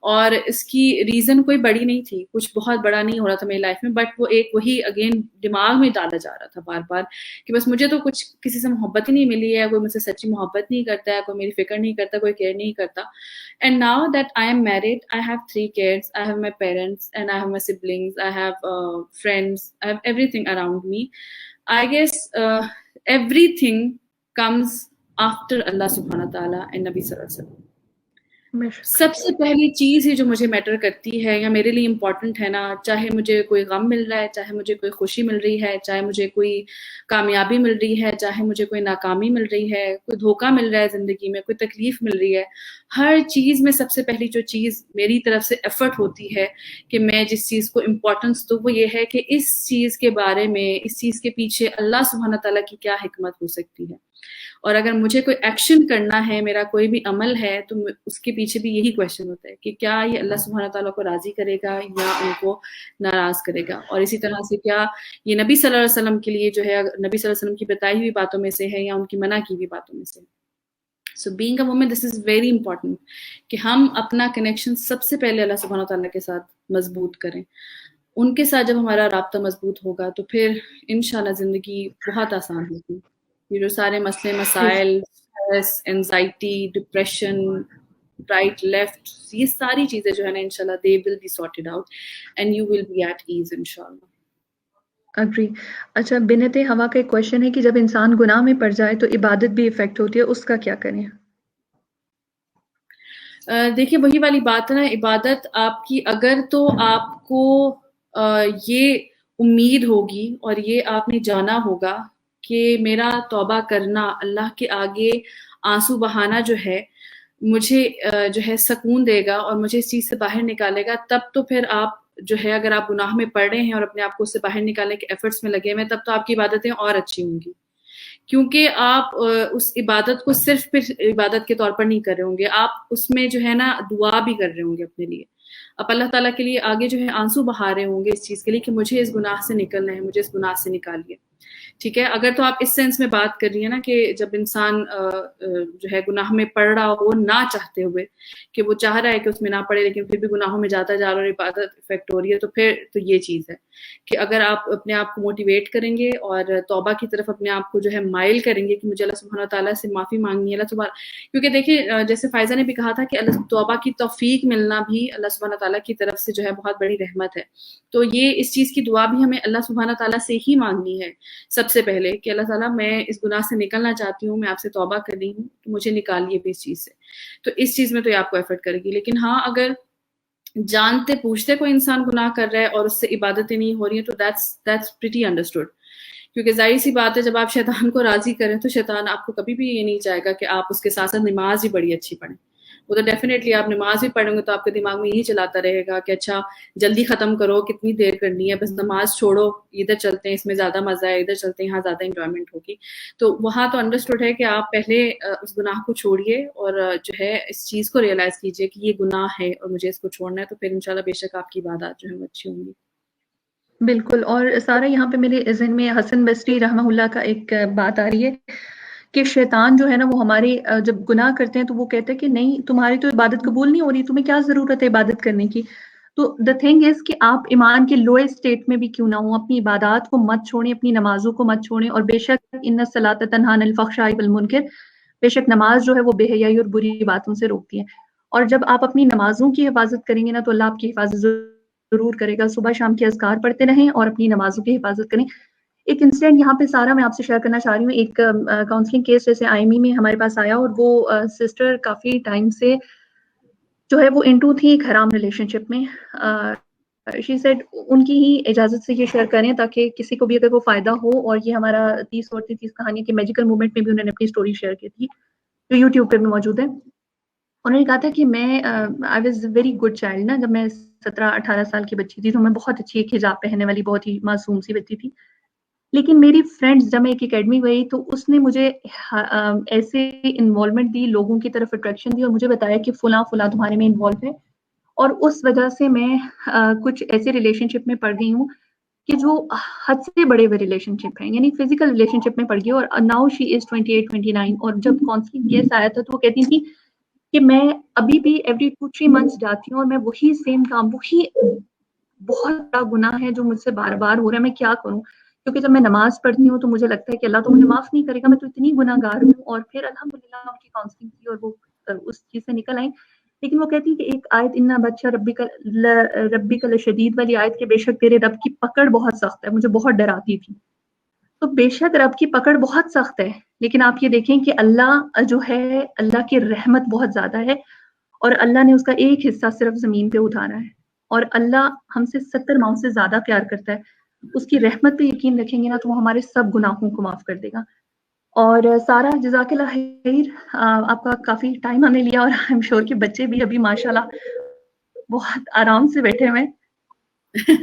اور اس کی ریزن کوئی بڑی نہیں تھی، کچھ بہت بڑا نہیں ہو رہا تھا میری لائف میں، بٹ وہ ایک وہی اگین دماغ میں ڈالا جا رہا تھا بار بار کہ بس مجھے تو کچھ کسی سے محبت ہی نہیں ملی ہے، کوئی مجھ سے سچی محبت نہیں کرتا ہے، کوئی میری فکر نہیں کرتا، کوئی کیئر نہیں کرتا. And now that I am married, I have 3 kids, I have my parents and I have my siblings, I have friends, I have everything around me. I guess everything comes after Allah subhanahu wa ta'ala and Nabi sallallahu alaihi wasallam. سب سے پہلی چیز ہی جو مجھے میٹر کرتی ہے یا میرے لیے امپورٹنٹ ہے نا، چاہے مجھے کوئی غم مل رہا ہے، چاہے مجھے کوئی خوشی مل رہی ہے، چاہے مجھے کوئی کامیابی مل رہی ہے، چاہے مجھے کوئی ناکامی مل رہی ہے، کوئی دھوکہ مل رہا ہے زندگی میں، کوئی تکلیف مل رہی ہے، ہر چیز میں سب سے پہلی جو چیز میری طرف سے ایفرٹ ہوتی ہے کہ میں جس چیز کو امپورٹنس دوں وہ یہ ہے کہ اس چیز کے بارے میں، اس چیز کے پیچھے اللہ سبحانہ تعالیٰ کی کیا حکمت ہو سکتی ہے. اور اگر مجھے کوئی ایکشن کرنا ہے، میرا کوئی بھی عمل ہے، تو اس کے پیچھے بھی یہی کویشچن ہوتا ہے کہ کیا یہ اللہ سبحانہ تعالیٰ کو راضی کرے گا یا ان کو ناراض کرے گا. اور اسی طرح سے کیا یہ نبی صلی اللہ علیہ وسلم کے لیے جو ہے، نبی صلی اللہ علیہ وسلم کی بتائی ہوئی باتوں میں سے ہے یا ان کی منع کی ہوئی باتوں میں سے. So being a woman this is very important کہ ہم اپنا کنیکشن سب سے پہلے اللہ سبحانہ تعالیٰ کے ساتھ مضبوط کریں. ان کے ساتھ جب ہمارا رابطہ مضبوط ہوگا تو پھر انشاءاللہ زندگی بہت آسان ہوگی. یہ جو سارے مسئلے مسائل، stress, anxiety, depression, right left, یہ ساری چیزیں جو ہے نا انشاءاللہ they will be sorted out and you will be at ease انشاءاللہ. اگری. اچھا، بنت ہوا کا ایک کویشچن ہے کہ جب انسان گناہ میں پڑ جائے تو عبادت بھی افیکٹ ہوتی ہے، اس کا کیا کریں؟ دیکھیے وہی والی بات ہے نا، عبادت آپ کی اگر تو آپ کو یہ امید ہوگی اور یہ آپ نے جانا ہوگا کہ میرا توبہ کرنا، اللہ کے آگے آنسو بہانا جو ہے مجھے جو ہے سکون دے گا اور مجھے اس چیز سے باہر نکالے گا، تب تو پھر آپ جو ہے اگر آپ گناہ میں پڑ رہے ہیں اور اپنے آپ کو اس سے باہر نکالنے کے ایفرٹس میں لگے ہوئے ہیں، تب تو آپ کی عبادتیں اور اچھی ہوں گی، کیونکہ آپ اس عبادت کو صرف پھر عبادت کے طور پر نہیں کر رہے ہوں گے، آپ اس میں جو ہے نا دعا بھی کر رہے ہوں گے اپنے لیے. اب اللہ تعالیٰ کے لیے آگے جو ہے آنسو بہا رہے ہوں گے اس چیز کے لیے کہ مجھے اس گناہ سے نکلنا ہے، مجھے اس گناہ سے نکالیے. ٹھیک ہے، اگر تو آپ اس سینس میں بات کر رہی ہیں نا کہ جب انسان جو ہے گناہ میں پڑ رہا ہو نہ چاہتے ہوئے، کہ وہ چاہ رہا ہے کہ اس میں نہ پڑے لیکن پھر بھی گناہوں میں جاتا جا رہا اور عبادت افیکٹ ہو رہی ہے، تو پھر تو یہ چیز ہے کہ اگر آپ اپنے آپ کو موٹیویٹ کریں گے اور توبہ کی طرف اپنے آپ کو جو ہے مائل کریں گے کہ مجھے اللہ سبحانہ تعالیٰ سے معافی مانگنی ہے، اللہ سبحانہ، کیونکہ دیکھیں جیسے فائزہ نے بھی کہا تھا کہ اللہ توبہ کی توفیق ملنا بھی اللہ سبحانہ تعالیٰ کی طرف سے جو ہے بہت بڑی رحمت ہے. تو یہ اس چیز کی دعا بھی ہمیں اللہ سبحانہ تعالیٰ سے ہی مانگنی ہے سب سے پہلے کہ اللہ تعالیٰ میں اس گناہ سے نکلنا چاہتی ہوں، میں آپ سے توبہ کر رہی ہوں، تو مجھے نکالیے بھی اس چیز سے. تو اس چیز میں تو یہ آپ کو ایفرٹ کرے گی. لیکن ہاں اگر جانتے پوچھتے کوئی انسان گناہ کر رہا ہے اور اس سے عبادتیں نہیں ہو رہی ہیں تو that's pretty understood. کیونکہ ظاہر سی بات ہے جب آپ شیطان کو راضی کریں تو شیطان آپ کو کبھی بھی یہ نہیں چاہے گا کہ آپ اس کے ساتھ ساتھ نماز ہی بڑی اچھی پڑھیں. وہ تو ڈیفینیٹلی آپ نماز بھی پڑھیں گے تو آپ کے دماغ میں یہی چلاتا رہے گا کہ اچھا جلدی ختم کرو، کتنی دیر کرنی ہے، بس نماز چھوڑو، ادھر چلتے ہیں اس میں زیادہ مزہ ہے، ادھر چلتے ہیں یہاں زیادہ انجوائمنٹ ہوگی. تو وہاں تو انڈرسٹوڈ ہے کہ آپ پہلے اس گناہ کو چھوڑیے اور جو ہے اس چیز کو ریئلائز کیجیے کہ یہ گناہ ہے اور مجھے اس کو چھوڑنا ہے، تو پھر انشاءاللہ بے شک آپ کی عبادات جو ہے وہ اچھی ہوں گی. بالکل. اور سارا یہاں پہ میرے ذہن میں حسن بصری رحمہ اللہ کا ایک بات آ رہی ہے کہ شیطان جو ہے نا وہ ہمارے جب گناہ کرتے ہیں تو وہ کہتے ہیں کہ نہیں تمہاری تو عبادت قبول نہیں ہو رہی، تمہیں کیا ضرورت ہے عبادت کرنے کی. تو دا تھنگ از کہ آپ ایمان کے لوئسٹ اسٹیٹ میں بھی کیوں نہ ہوں، اپنی عبادات کو مت چھوڑیں، اپنی نمازوں کو مت چھوڑیں. اور بے شک ان الصلاۃ تنہی عن الفحشاء والمنکر، بے شک نماز جو ہے وہ بے حیائی اور بری باتوں سے روکتی ہے. اور جب آپ اپنی نمازوں کی حفاظت کریں گے نا تو اللہ آپ کی حفاظت ضرور کرے گا. صبح شام کے اذکار پڑھتے رہیں اور اپنی نمازوں کی حفاظت کریں. ایک انسیڈنٹ یہاں پہ سارا میں آپ سے شیئر کرنا چاہ رہی ہوں. ایک کاؤنسلنگ کیس جیسے IME میں ہمارے پاس آیا اور وہ سسٹر کافی ٹائم سے جو ہے وہ انٹو تھی ایک حرام ریلیشن شپ میں. شی سیڈ ان کی ہی اجازت سے یہ شیئر کریں تاکہ کسی کو بھی اگر وہ فائدہ ہو. اور یہ ہمارا 30 کہانی کے میجیکل موومنٹ میں بھی انہوں نے اپنی اسٹوری شیئر کی تھی جو یوٹیوب پہ بھی موجود ہے. انہوں نے کہا تھا کہ میں I was very good child نا، جب میں 17-18 سال کی بچی تھی، تو میں بہت اچھی ایک حجاب پہننے والی بہت ہی معصوم سی بچی تھی. لیکن میری فرینڈز جب میں ایک اکیڈمی گئی تو اس نے مجھے ایسے انوالومنٹ دی، لوگوں کی طرف اٹریکشن دی اور مجھے بتایا کہ فلاں فلاں تمہارے میں انوالو ہے. اور اس وجہ سے میں کچھ ایسے ریلیشن شپ میں پڑ گئی ہوں کہ جو حد سے بڑے ہوئے ریلیشن شپ ہیں، یعنی فزیکل ریلیشن شپ میں پڑ گئی. اور ناؤ شی از 28-29. اور جب کاؤنسلنگ کیس آیا تھا تو وہ کہتی تھی کہ میں ابھی بھی ایوری 2-3 months جاتی ہوں اور میں وہی سیم کام، وہی بہت بڑا گناہ ہے جو مجھ سے بار بار ہو رہا ہے، میں کیا کروں؟ کیونکہ جب میں نماز پڑھتی ہوں تو مجھے لگتا ہے کہ اللہ تو مجھے معاف نہیں کرے گا، میں تو اتنی گناہ گار ہوں. اور پھر الحمدللہ ان کی کاؤنسلنگ کی اور وہ اس چیز سے نکل آئیں. لیکن وہ کہتی ہے کہ ایک آیت انا بچہ ربی کا لشدید والی آیت کہ بے شک تیرے رب کی پکڑ بہت سخت ہے، مجھے بہت ڈراتی تھی. تو بے شک رب کی پکڑ بہت سخت ہے، لیکن آپ یہ دیکھیں کہ اللہ جو ہے، اللہ کی رحمت بہت زیادہ ہے اور اللہ نے اس کا ایک حصہ صرف زمین پہ اتارا ہے. اور اللہ ہم سے 70 ماؤں سے زیادہ پیار کرتا ہے. اس کی رحمت پہ یقین رکھیں گے نا تو وہ ہمارے سب گناہوں کو معاف کر دے گا. اور سارا جزاک اللہ خیر، آپ کا کافی ٹائم ہم نے لیا اور آئی ایم شیور کہ بچے بھی ابھی ماشاءاللہ بہت آرام سے بیٹھے ہوئے ہیں.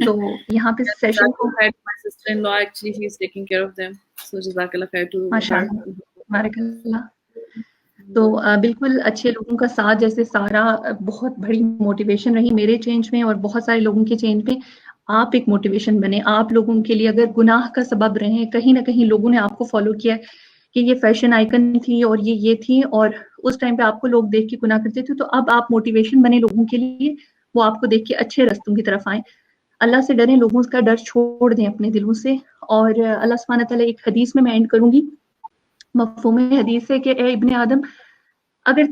تو یہاں پہ سیشن کو My sister-in-law actually she is taking care of them. So jazakallah khair to ماشاء her. اللہ بارک اللہ. تو بالکل اچھے لوگوں کا ساتھ، جیسے سارا بہت بڑی موٹیویشن رہی میرے چینج میں اور بہت سارے لوگوں کے چینج میں. آپ ایک موٹیویشن بنے آپ لوگوں کے لیے، اگر گناہ کا سبب رہیں، کہیں نہ کہیں لوگوں نے آپ کو فالو کیا کہ یہ فیشن آئیکن تھی اور یہ تھی اور اس ٹائم پہ آپ کو لوگ دیکھ کے گناہ کرتے تھے، تو اب آپ موٹیویشن بنے لوگوں کے لیے، وہ آپ کو دیکھ کے اچھے رستوں کی طرف آئیں. اللہ سے ڈریں، لوگوں کا ڈر چھوڑ دیں اپنے دلوں سے. اور اللہ سبحانہ تعالیٰ ایک حدیث میں اینڈ کروں گی، مفہوم حدیث ہے کہ اے ابن آدم، اگر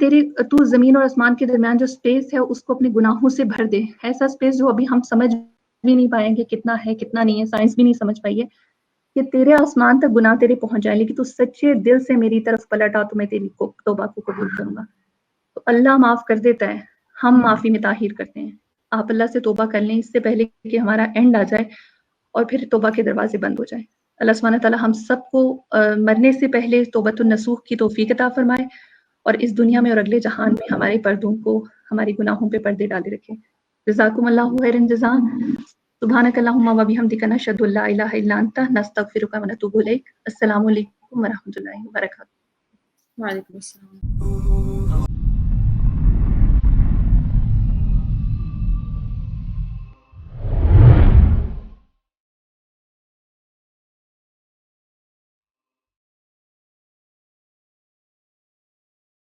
تو زمین اور آسمان کے درمیان جو سپیس ہے اس کو اپنے گناہوں سے بھر دے، ایسا سپیس جو ابھی ہم سمجھ بھی نہیں پائیں گے کتنا ہے کتنا نہیں ہے، سائنس بھی نہیں سمجھ پائی ہے، کہ تیرے آسمان تک گناہ تیرے پہنچ جائے لیکن تو سچے دل سے میری طرف پلٹ آ تو میں تیری توبہ کو قبول کروں گا. تو اللہ معاف کر دیتا ہے، ہم معافی میں تاخیر کرتے ہیں. آپ اللہ سے توبہ کر لیں اس سے پہلے کہ ہمارا اینڈ آ جائے اور پھر توبہ کے دروازے بند ہو جائیں. اللہ سبحانہ تعالیٰ ہم سب کو مرنے سے پہلے توبۃ النصوح کی توفیق عطا فرمائے اور اس دنیا میں اور اگلے جہان میں ہمارے پردوں کو، ہماری گناہوں پہ پردے ڈالے رکھے. جزاکم اللہ خیر جزاء. سبحانک اللہم و بحمدک، نشہد ان لا الہ الا انت، نستغفرک و نتوب الیک. السلام علیکم و رحمۃ اللہ وبرکاتہ. وعلیکم السلام.